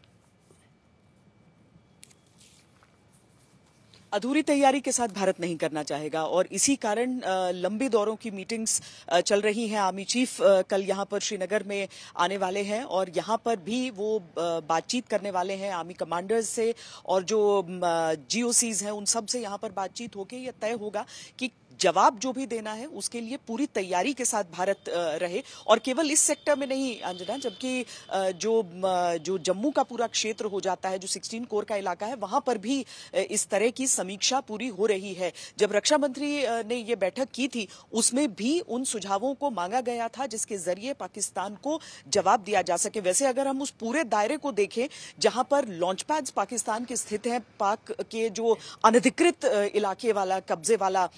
अधूरी तैयारी के साथ भारत नहीं करना चाहेगा, और इसी कारण लंबे दौरों की मीटिंग्स चल रही हैं। आर्मी चीफ कल यहां पर श्रीनगर में आने वाले हैं, और यहां पर भी वो बातचीत करने वाले हैं आर्मी कमांडर्स से, और जो जीओसीज हैं उन सब से यहां पर बातचीत होकर यह तय होगा कि जवाब जो भी देना है उसके लिए पूरी तैयारी के साथ भारत रहे। और केवल इस सेक्टर में नहीं अंजना, जबकि जो जम्मू का पूरा क्षेत्र हो जाता है, जो 16 कोर का इलाका है, वहां पर भी इस तरह की समीक्षा पूरी हो रही है। जब रक्षा मंत्री ने ये बैठक की थी, उसमें भी उन सुझावों को मांगा गया था जिसके जरिए पाकिस्तान को जवाब दिया जा सके। वैसे अगर हम उस पूरे दायरे को देखें जहां पर लॉन्च पैड्स पाकिस्तान के स्थित हैं, पाक के जो अनधिकृत इलाके वाला, कब्जे वाला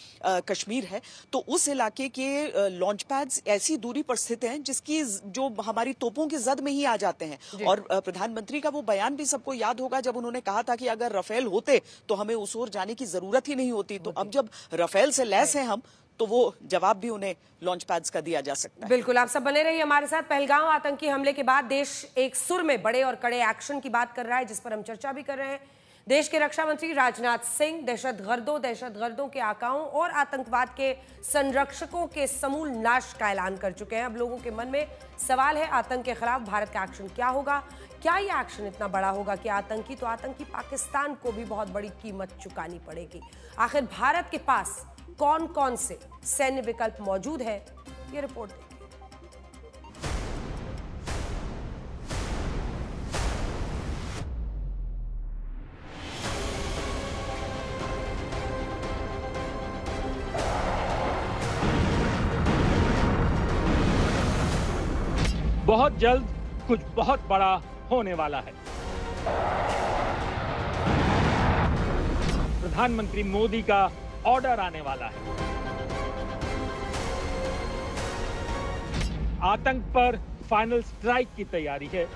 कश्मीर है, तो उस इलाके के लॉन्च पैड्स ऐसी दूरी पर स्थित हैं जिसकी जो हमारी तोपों की जद में ही आ जाते हैं। और प्रधानमंत्री का वो बयान भी सबको याद होगा जब उन्होंने कहा था कि अगर राफेल होते तो हमें उस ओर जाने की जरूरत ही नहीं होती। तो अब जब राफेल से लैस हैं हम, तो वो जवाब भी उन्हें लॉन्च पैड्स का दिया जा सकता है। बिल्कुल, आप सब बने रहिए हमारे साथ। पहलगाम आतंकी हमले के बाद देश एक सुर में बड़े और कड़े एक्शन की बात कर रहा है, जिस पर हम चर्चा भी कर रहे हैं। देश के रक्षा मंत्री राजनाथ सिंह दहशतगर्दों के आकाओं और आतंकवाद के संरक्षकों के समूल नाश का ऐलान कर चुके हैं। अब लोगों के मन में सवाल है, आतंक के खिलाफ भारत का एक्शन क्या होगा? क्या ये एक्शन इतना बड़ा होगा कि आतंकी पाकिस्तान को भी बहुत बड़ी कीमत चुकानी पड़ेगी? आखिर भारत के पास कौन कौन से सैन्य विकल्प मौजूद है, ये रिपोर्ट देखिए। बहुत जल्द कुछ बहुत बड़ा होने वाला है। प्रधानमंत्री मोदी का ऑर्डर आने वाला है। आतंक पर फाइनल स्ट्राइक की तैयारी है।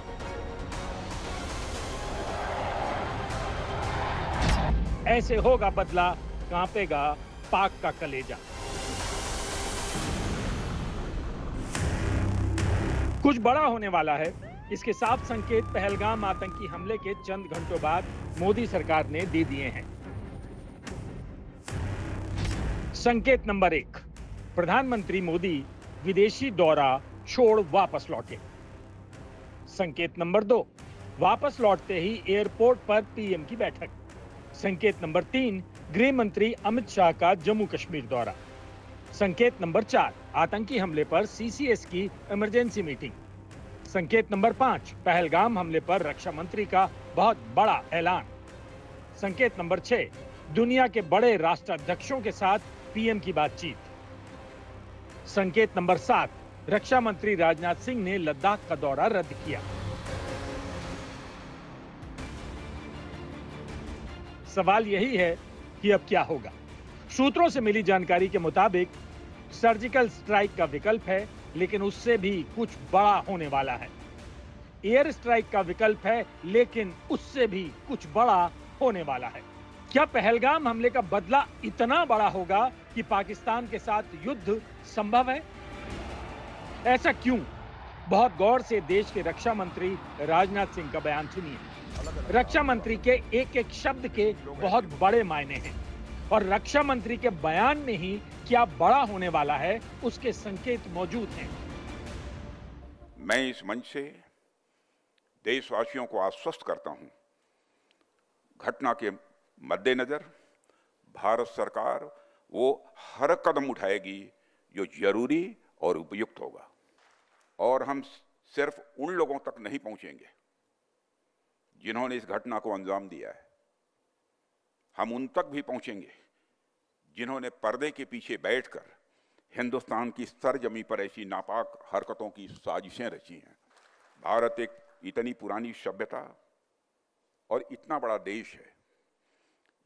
ऐसे होगा बदला, कांपेगा पाक का कलेजा। कुछ बड़ा होने वाला है, इसके साफ संकेत पहलगाम आतंकी हमले के चंद घंटों बाद मोदी सरकार ने दे दिए हैं। संकेत नंबर 1, प्रधानमंत्री मोदी विदेशी दौरा छोड़ वापस लौटे। संकेत नंबर 2, वापस लौटते ही एयरपोर्ट पर पीएम की बैठक। संकेत नंबर 3, गृह मंत्री अमित शाह का जम्मू कश्मीर दौरा। संकेत नंबर 4, आतंकी हमले पर सीसीएस की इमरजेंसी मीटिंग। संकेत नंबर 5, पहलगाम हमले पर रक्षा मंत्री का बहुत बड़ा ऐलान। संकेत नंबर 6, दुनिया के बड़े राष्ट्राध्यक्षों के साथ पीएम की बातचीत। संकेत नंबर 7, रक्षा मंत्री राजनाथ सिंह ने लद्दाख का दौरा रद्द किया। सवाल यही है कि अब क्या होगा। सूत्रों से मिली जानकारी के मुताबिक सर्जिकल स्ट्राइक का विकल्प है, लेकिन उससे भी कुछ बड़ा होने वाला है। एयर स्ट्राइक का विकल्प है, लेकिन उससे भी कुछ बड़ा होने वाला है। क्या पहलगाम हमले का बदला इतना बड़ा होगा कि पाकिस्तान के साथ युद्ध संभव है? ऐसा क्यों? बहुत गौर से देश के रक्षा मंत्री राजनाथ सिंह का बयान सुनिए। रक्षा मंत्री के एक एक शब्द के बहुत बड़े मायने हैं और रक्षा मंत्री के बयान में ही क्या बड़ा होने वाला है उसके संकेत मौजूद हैं। मैं इस मंच से देशवासियों को आश्वस्त करता हूं, घटना के मद्देनजर भारत सरकार वो हर कदम उठाएगी जो जरूरी और उपयुक्त होगा। और हम सिर्फ उन लोगों तक नहीं पहुंचेंगे जिन्होंने इस घटना को अंजाम दिया है, हम उन तक भी पहुंचेंगे जिन्होंने पर्दे के पीछे बैठकर हिंदुस्तान की सरजमी पर ऐसी नापाक हरकतों की साजिशें रची हैं। भारत एक इतनी पुरानी सभ्यता और इतना बड़ा देश है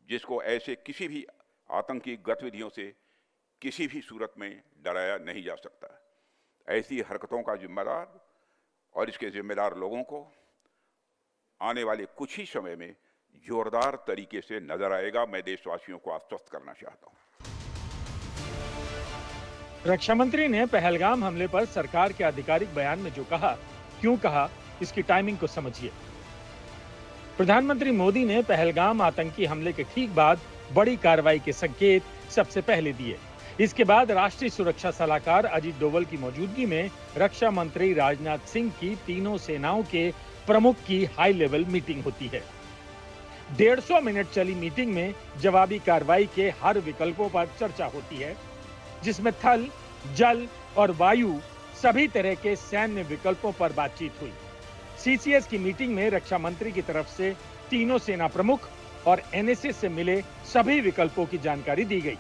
जिसको ऐसे किसी भी आतंकी गतिविधियों से किसी भी सूरत में डराया नहीं जा सकता। ऐसी हरकतों का जिम्मेदार और इसके जिम्मेदार लोगों को आने वाले कुछ ही समय में जोरदार तरीके से नजर आएगा। मैं देशवासियों को आश्वस्त करना चाहता हूं। रक्षा मंत्री ने पहलगाम हमले पर सरकार के आधिकारिक बयान में जो कहा, क्यों कहा, इसकी टाइमिंग को समझिए। प्रधानमंत्री मोदी ने पहलगाम आतंकी हमले के ठीक बाद बड़ी कार्रवाई के संकेत सबसे पहले दिए। इसके बाद राष्ट्रीय सुरक्षा सलाहकार अजीत डोवल की मौजूदगी में रक्षा मंत्री राजनाथ सिंह की तीनों सेनाओं के प्रमुख की हाई लेवल मीटिंग होती है। 150 मिनट चली मीटिंग में जवाबी कार्रवाई के हर विकल्पों पर चर्चा होती है, जिसमें थल, जल और वायु सभी तरह के सैन्य विकल्पों पर बातचीत हुई। सीसीएस की मीटिंग में रक्षा मंत्री की तरफ से तीनों सेना प्रमुख और एनएसएस से मिले सभी विकल्पों की जानकारी दी गई।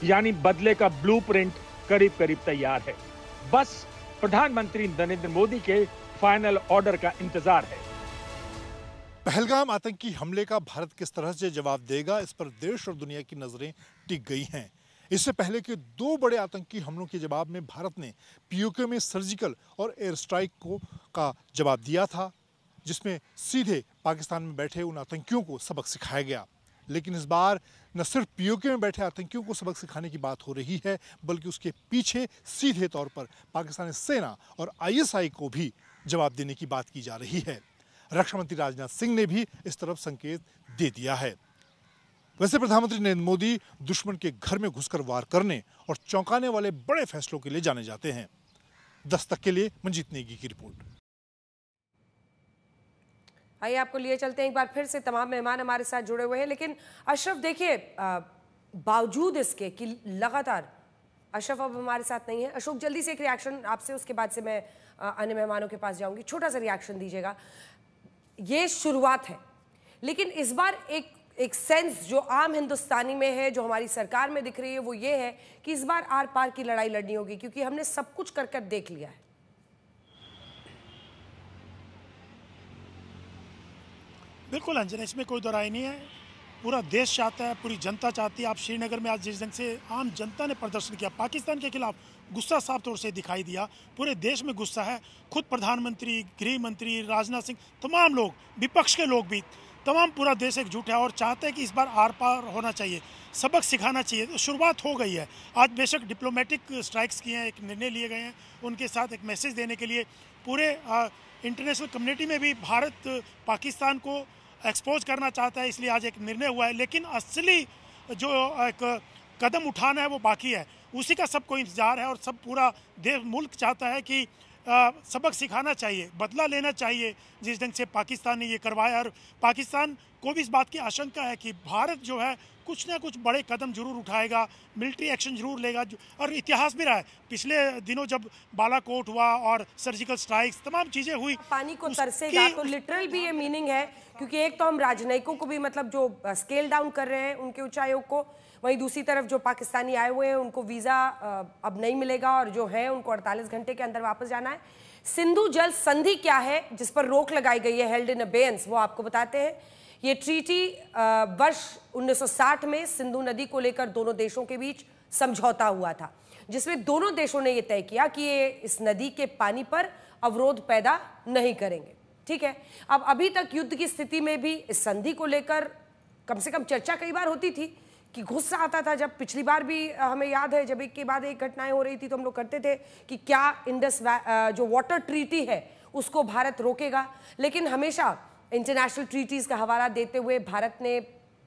यानी बदले का ब्लूप्रिंट करीब करीब तैयार है। बस प्रधानमंत्री नरेंद्र मोदी के फाइनल ऑर्डर का इंतजार है। पहलगाम आतंकी हमले का भारत किस तरह से जवाब देगा, इस पर देश और दुनिया की नजरें टिक गई हैं। इससे पहले के 2 बड़े आतंकी हमलों के जवाब में भारत ने पीओके में सर्जिकल और एयर स्ट्राइक का जवाब दिया था, जिसमें सीधे पाकिस्तान में बैठे उन आतंकियों को सबक सिखाया गया। लेकिन इस बार न सिर्फ पीओके में बैठे आतंकियों को सबक सिखाने की बात हो रही है, बल्कि उसके पीछे सीधे तौर पर पाकिस्तानी सेना और आईएसआई को भी जवाब देने की बात की जा रही है। रक्षा मंत्री राजनाथ सिंह ने भी इस तरफ संकेत दे दिया है। वैसे प्रधानमंत्री नरेंद्र मोदी दुश्मन के घर में घुसकर वार करने और चौंकाने वाले बड़े फैसलों के लिए जाने जाते हैं। दस्तक के लिए मंजीत नेगी की रिपोर्ट। आइए आपको लिए चलते हैं एक बार फिर से। तमाम मेहमान हमारे साथ जुड़े हुए हैं, लेकिन अशरफ देखिए, बावजूद इसके कि लगातार अशरफ अब हमारे साथ नहीं है। अशोक, जल्दी से एक रिएक्शन आपसे, उसके बाद से मैं अन्य मेहमानों के पास जाऊंगी। छोटा सा रिएक्शन दीजिएगा। ये शुरुआत है, लेकिन इस बार एक सेंस जो आम हिंदुस्तानी में है, जो हमारी सरकार में दिख रही है, वो ये है कि इस बार आर पार की लड़ाई लड़नी होगी, क्योंकि हमने सब कुछ कर कर देख लिया है। बिल्कुल अंजना, इसमें कोई दो राय नहीं है। पूरा देश चाहता है, पूरी जनता चाहती है। आप श्रीनगर में आज जिस ढंग से आम जनता ने प्रदर्शन किया, पाकिस्तान के खिलाफ गुस्सा साफ तौर से दिखाई दिया। पूरे देश में गुस्सा है। खुद प्रधानमंत्री, गृह मंत्री, राजनाथ सिंह, तमाम लोग, विपक्ष के लोग भी, तमाम पूरा देश एकजुट है और चाहते हैं कि इस बार आर पार होना चाहिए, सबक सिखाना चाहिए। तो शुरुआत हो गई है। आज बेशक डिप्लोमेटिक स्ट्राइक्स किए हैं, एक निर्णय लिए गए हैं, उनके साथ एक मैसेज देने के लिए पूरे इंटरनेशनल कम्युनिटी में भी भारत पाकिस्तान को एक्सपोज करना चाहता है, इसलिए आज एक निर्णय हुआ है। लेकिन असली जो एक कदम उठाना है वो बाकी है, उसी का सबको इंतजार है और सब पूरा देश मुल्क चाहता है कि सबक सिखाना चाहिए, बदला लेना चाहिए जिस ढंग से पाकिस्तान ने ये करवाया। और पाकिस्तान को भी इस बात की आशंका है कि भारत जो है कुछ ना कुछ बड़े कदम जरूर उठाएगा, मिलिट्री एक्शन जरूर लेगा। और इतिहास भी रहा है, पिछले दिनों जब बालाकोट हुआ और सर्जिकल स्ट्राइक्स, तमाम चीज़ें हुई, पानी को तरसेगा, तो लिटरल भी ये मीनिंग है। क्योंकि एक तो हम राजनयिकों को भी मतलब जो स्केल डाउन कर रहे हैं उनके उच्चायोग को, वहीं दूसरी तरफ जो पाकिस्तानी आए हुए हैं उनको वीज़ा अब नहीं मिलेगा और जो है उनको 48 घंटे के अंदर वापस जाना है। सिंधु जल संधि क्या है जिस पर रोक लगाई गई है, हेल्ड इन अबेयंस, वो आपको बताते हैं। ये ट्रीटी वर्ष 1960 में सिंधु नदी को लेकर दोनों देशों के बीच समझौता हुआ था, जिसमें दोनों देशों ने ये तय किया कि ये इस नदी के पानी पर अवरोध पैदा नहीं करेंगे। ठीक है, अब अभी तक युद्ध की स्थिति में भी इस संधि को लेकर कम से कम चर्चा कई बार होती थी कि गुस्सा आता था। जब पिछली बार भी हमें याद है, जब एक के बाद एक घटनाएं हो रही थी तो हम लोग करते थे कि क्या इंडस जो वाटर ट्रीटी है उसको भारत रोकेगा। लेकिन हमेशा इंटरनेशनल ट्रीटीज़ का हवाला देते हुए भारत ने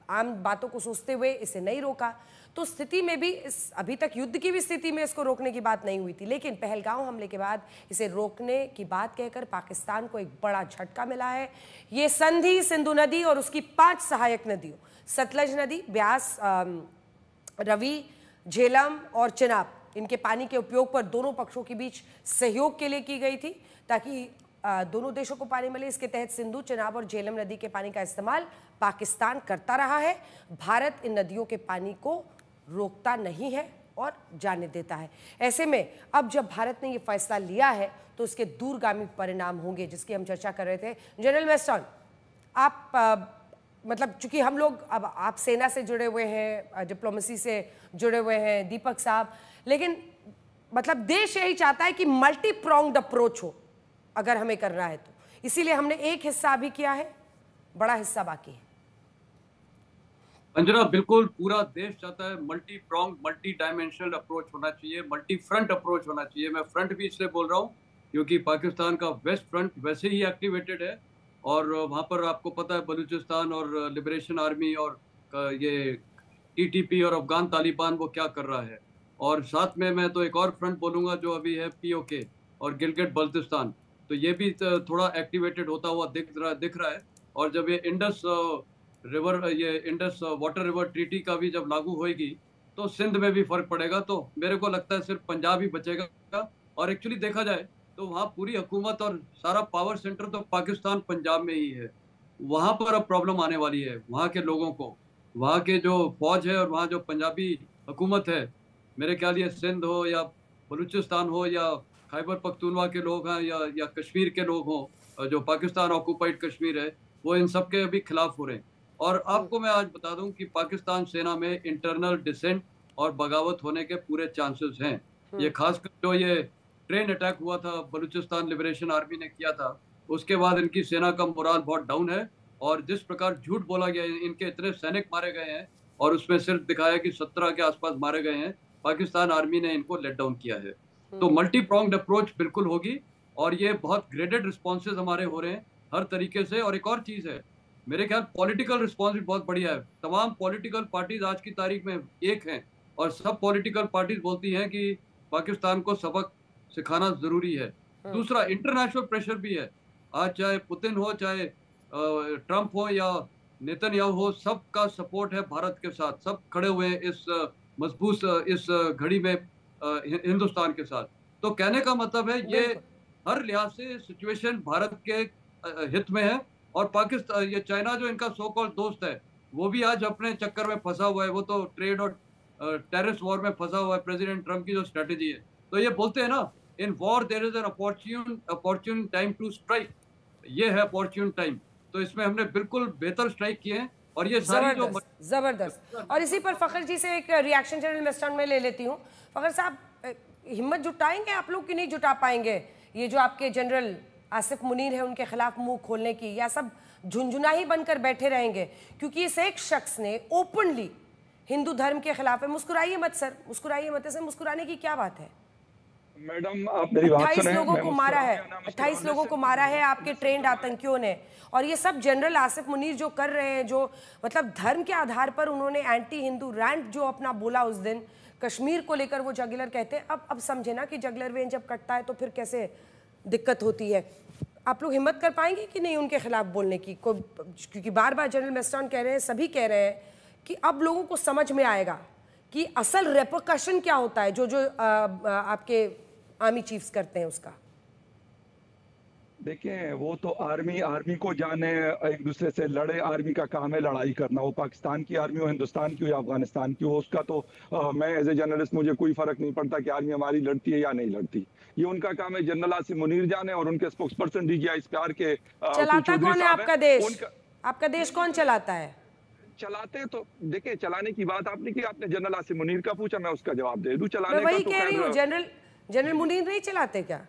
आम बातों को सोचते हुए इसे नहीं रोका। तो स्थिति में भी इस अभी तक युद्ध की भी स्थिति में इसको रोकने की बात नहीं हुई थी, लेकिन पहलगाम हमले के बाद इसे रोकने की बात कहकर पाकिस्तान को एक बड़ा झटका मिला है। ये संधि सिंधु नदी और उसकी 5 सहायक नदियों, सतलज नदी, ब्यास, रवि, झेलम और चिनाब, इनके पानी के उपयोग पर दोनों पक्षों के बीच सहयोग के लिए की गई थी ताकि दोनों देशों को पानी मिले। इसके तहत सिंधु, चिनाब और झेलम नदी के पानी का इस्तेमाल पाकिस्तान करता रहा है। भारत इन नदियों के पानी को रोकता नहीं है और जाने देता है। ऐसे में अब जब भारत ने ये फैसला लिया है तो उसके दूरगामी परिणाम होंगे, जिसकी हम चर्चा कर रहे थे। जनरल वेस्टर्न, आप मतलब चूंकि हम लोग अब आप सेना से जुड़े हुए हैं, डिप्लोमेसी से जुड़े हुए हैं, दीपक साहब, लेकिन मतलब देश यही चाहता है कि मल्टी प्रोंग्ड अप्रोच हो अगर हमें करना है तो, इसीलिए हमने एक हिस्सा अभी किया है, बड़ा हिस्सा बाकी है। अंजना, बिल्कुल पूरा देश चाहता है multi prong, multi dimensional approach होना चाहिए, मल्टी फ्रंट अप्रोच होना चाहिए। मैं फ्रंट भी इसलिए बोल रहा हूँ क्योंकि पाकिस्तान का वेस्ट फ्रंट वैसे ही एक्टिवेटेड है और वहाँ पर आपको पता है बलूचिस्तान और लिबरेशन आर्मी और ये टीटीपी और अफगान तालिबान वो क्या कर रहा है। और साथ में मैं तो एक और फ्रंट बोलूँगा जो अभी है पीओके और गिलगिट बल्तिस्तान, तो ये भी थोड़ा एक्टिवेटेड होता हुआ दिख रहा है। और जब ये इंडस वाटर रिवर ट्रीटी का भी जब लागू होएगी तो सिंध में भी फर्क पड़ेगा। तो मेरे को लगता है सिर्फ पंजाब ही बचेगा। और एक्चुअली देखा जाए तो वहाँ पूरी हुकूमत और सारा पावर सेंटर तो पाकिस्तान पंजाब में ही है। वहाँ पर अब प्रॉब्लम आने वाली है वहाँ के लोगों को, वहाँ के जो फौज है और वहाँ जो पंजाबी हुकूमत है, मेरे ख्याल ये सिंध हो या बलूचिस्तान हो या खैबर पख्तूनवा के लोग हैं या कश्मीर के लोग हों, जो पाकिस्तान ऑक्यूपाइड कश्मीर है, वो इन सब के अभी खिलाफ हो रहे हैं। और आपको मैं आज बता दूं कि पाकिस्तान सेना में इंटरनल डिसेंट और बगावत होने के पूरे चांसेस हैं। ये खासकर जो ये ट्रेन अटैक हुआ था बलूचिस्तान लिबरेशन आर्मी ने किया था, उसके बाद इनकी सेना का मोराल बहुत डाउन है। और जिस प्रकार झूठ बोला गया है, इनके इतने सैनिक मारे गए हैं और उसमें सिर्फ दिखाया कि 17 के आसपास मारे गए हैं, पाकिस्तान आर्मी ने इनको लेट डाउन किया है। तो मल्टी प्रोंग्ड अप्रोच बिल्कुल होगी और ये बहुत ग्रेडेड रिस्पॉन्सेज हमारे हो रहे हैं हर तरीके से। और एक और चीज़ है, मेरे ख्याल पॉलिटिकल रिस्पॉन्स भी बहुत बढ़िया है। तमाम पॉलिटिकल पार्टीज आज की तारीख में एक हैं और सब पॉलिटिकल पार्टीज बोलती हैं कि पाकिस्तान को सबक सिखाना जरूरी है। दूसरा, इंटरनेशनल प्रेशर भी है। आज चाहे पुतिन हो, चाहे ट्रंप हो या नेतन्याहू हो, सबका सपोर्ट है भारत के साथ। सब खड़े हुए हैं इस मजबूत इस घड़ी में हिंदुस्तान के साथ। तो कहने का मतलब है ये हर लिहाज से सिचुएशन भारत के हित में है। और पाकिस्तान, ये चाइना जो इनका सो कॉल्ड दोस्त है, वो भी आज अपने चक्कर में फंसा हुआ है। वो तो ट्रेड और टेररिस्ट वॉर में फंसा हुआ है, प्रेसिडेंट ट्रंप की जो स्ट्रेटेजी है। तो ये बोलते हैं ना, in war there is an opportune time to strike. ये है अपॉर्चुन टाइम। तो इसमें हमने बिल्कुल बेहतर स्ट्राइक किए हैं और ये सारी जो जबरदस्त। और इसी पर फखर जी से एक रिएक्शन जनरल मिस्टर में ले लेती हूँ। फखर साहब, हिम्मत जुटाएंगे आप लोग कि नहीं जुटा पाएंगे ये जो आपके जनरल आसिफ मुनीर है उनके खिलाफ मुंह खोलने की, या सब झुंझुना ही बनकर बैठे रहेंगे? क्योंकि इस एक शख्स ने ओपनली हिंदू धर्म के खिलाफ है। मुस्कुराइए मत सर, मुस्कुराइए मत। ऐसे मुस्कुराने की क्या बात है? मैडम आप मेरी बात सुनें। 28 लोगों को मारा है, 28 लोगों को मारा है आपके ट्रेंड आतंकियों ने। और ये सब जनरल आसिफ मुनीर जो कर रहे हैं, जो मतलब धर्म के आधार पर उन्होंने एंटी हिंदू रैंट जो अपना बोला उस दिन कश्मीर को लेकर, वो जगलर कहते हैं। अब समझे ना कि जगलर वेन जब कटता है तो फिर कैसे दिक्कत होती है। आप लोग हिम्मत कर पाएंगे कि नहीं उनके खिलाफ बोलने की? क्योंकि बार बार जनरल मेस्टॉन कह रहे हैं, सभी कह रहे हैं कि अब लोगों को समझ में आएगा कि असल रेपरकशन क्या होता है जो आपके आर्मी चीफ्स करते हैं उसका। देखिए वो तो आर्मी को जाने, एक दूसरे से लड़े। आर्मी का काम है लड़ाई करना, वो पाकिस्तान की आर्मी हो, हिंदुस्तान की हो या अफगानिस्तान की हो, उसका तो मैं एज ए जर्नलिस्ट मुझे कोई फर्क नहीं पड़ता कि आर्मी हमारी लड़ती है या नहीं लड़ती। ये उनका काम है। जनरल आसिफ मुनीर जाने और उनके स्पोक्स पर्सन डीजीआई प्यार के चलाता कौन है आपका देश? आपका देश कौन चलाता है? चलाते तो देखिए, चलाने की बात आपने की, आपने जनरल आसिफ मुनीर का पूछा, मैं उसका जवाब दे दूं। चलाने मैं वही का तो कह रही हूँ, जनरल मुनीर नहीं चलाते क्या?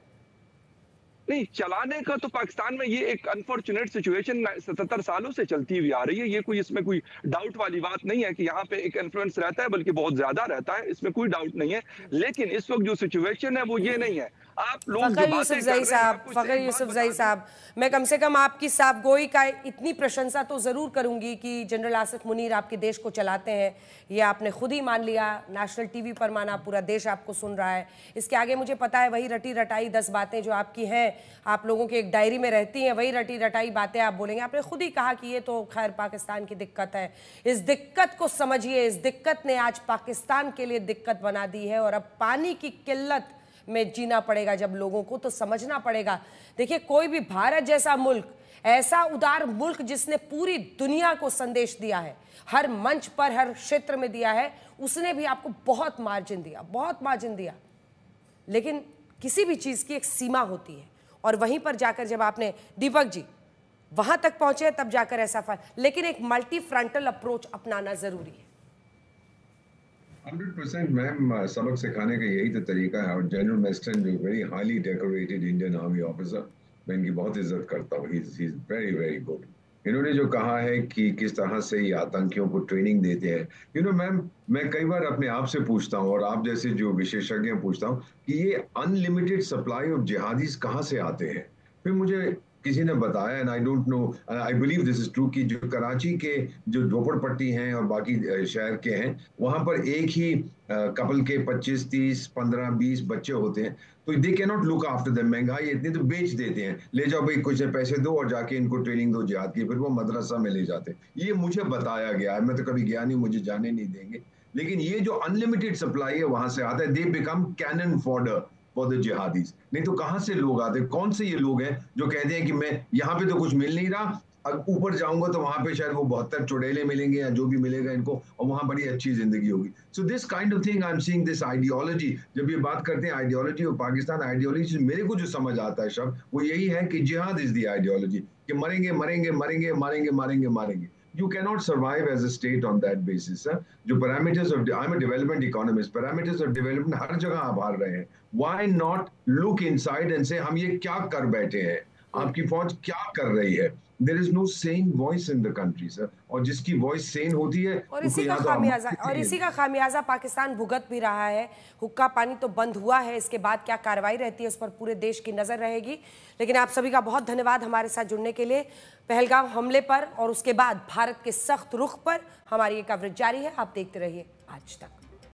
नहीं, चलाने का तो पाकिस्तान में ये एक अनफॉर्चुनेट सिचुएशन 77 सालों से चलती हुई आ रही है। ये कोई इसमें कोई डाउट वाली बात नहीं है कि यहाँ पे एक इन्फ्लुएंस रहता है, बल्कि बहुत ज्यादा रहता है, इसमें कोई डाउट नहीं है। लेकिन इस वक्त जो सिचुएशन है वो ये नहीं है। आप लोग फखर यूसुफजई साहब, मैं कम से कम आपकी साफगोई का इतनी प्रशंसा तो जरूर करूंगी कि जनरल आसिफ मुनीर आपके देश को चलाते हैं। ये आपने खुद ही मान लिया, नेशनल टीवी पर माना, पूरा देश आपको सुन रहा है। इसके आगे मुझे पता है वही रटी रटाई 10 बातें जो आपकी हैं, आप लोगों के एक डायरी में रहती हैं, वही रटी रटाई बातें आप बोलेंगे। आपने खुद ही कहा कि ये तो खैर पाकिस्तान की दिक्कत है। इस दिक्कत को समझिए, इस दिक्कत ने आज पाकिस्तान के लिए दिक्कत बना दी है और अब पानी की किल्लत में जीना पड़ेगा जब लोगों को, तो समझना पड़ेगा। देखिए, कोई भी भारत जैसा मुल्क, ऐसा उदार मुल्क जिसने पूरी दुनिया को संदेश दिया है, हर मंच पर, हर क्षेत्र में दिया है, उसने भी आपको बहुत मार्जिन दिया, बहुत मार्जिन दिया। लेकिन किसी भी चीज की एक सीमा होती है और वहीं पर जाकर जब आपने, दीपक जी, वहां तक पहुंचे तब जाकर ऐसा फल। लेकिन एक मल्टी फ्रंटल अप्रोच अपनाना जरूरी है। 100% मैम, सबक सिखाने का यही तो तरीका है। और जनरल मेस्टन जो very highly decorated Indian army officer, मैं इनकी बहुत इज्जत करता हूँ। He is very very good. इन्होंने जो कहा है कि किस तरह से ये आतंकियों को ट्रेनिंग देते हैं, मैम, मैं कई बार अपने आप से पूछता हूँ और आप जैसे जो विशेषज्ञ पूछता हूँ कि ये अनलिमिटेड सप्लाई ऑफ जिहादीज कहाँ से आते हैं। फिर मुझे किसी ने बताया, and I don't know, I believe this is true, कि जो कराची के जो झोपड़पट्टी हैं और बाकी शहर के हैं, वहां पर एक ही कपल के 25, 30, 15, 20 बच्चे होते हैं। तो they can not look after them. महंगाई इतनी, तो बेच देते हैं, ले जाओ भाई, कुछ पैसे दो और जाके इनको ट्रेनिंग दो जिहाद की। फिर वो मदरसा में ले जाते हैं। ये मुझे बताया गया है, मैं तो कभी गया नहीं, मुझे जाने नहीं देंगे। लेकिन ये जो अनलिमिटेड सप्लाई है वहां से आता है। They become cannon fodder for the jihadis. नहीं तो कहां से लोग आते? कौन से ये लोग हैं जो कहते हैं कि मैं यहाँ पे तो कुछ मिल नहीं रहा, ऊपर जाऊंगा तो वहां पे शायद वो 72 चुड़ैले मिलेंगे या जो भी मिलेगा इनको, और वहां बड़ी अच्छी जिंदगी होगी। So this kind of thing I am seeing, this ideology. जब ये बात करते हैं आइडियोलॉजी और पाकिस्तान आइडियोलॉजी, मेरे को जो समझ आता है शब्द, वो यही है कि जिहाद इज द आइडियोलॉजी, कि मरेंगे मरेंगे मरेंगे, मारेंगे मारेंगे मारेंगे। You cannot survive as a state on that basis, sir. जो parameters of, I'm a development economist, parameters of development हर जगह आप हार रहे हैं। Why not look inside and say हम ये क्या कर बैठे हैं, आपकी फौज क्या कर रही है? There is no sane voice in the country, sir. और जिसकी voice sane होती है, और इसी का खामियाजा पाकिस्तान भुगत भी रहा है। हुक्का पानी तो बंद हुआ है, इसके बाद क्या कार्रवाई रहती है उस पर पूरे देश की नजर रहेगी। लेकिन आप सभी का बहुत धन्यवाद हमारे साथ जुड़ने के लिए। पहलगाम हमले पर और उसके बाद भारत के सख्त रुख पर हमारी ये कवरेज जारी है। आप देखते रहिए आज तक।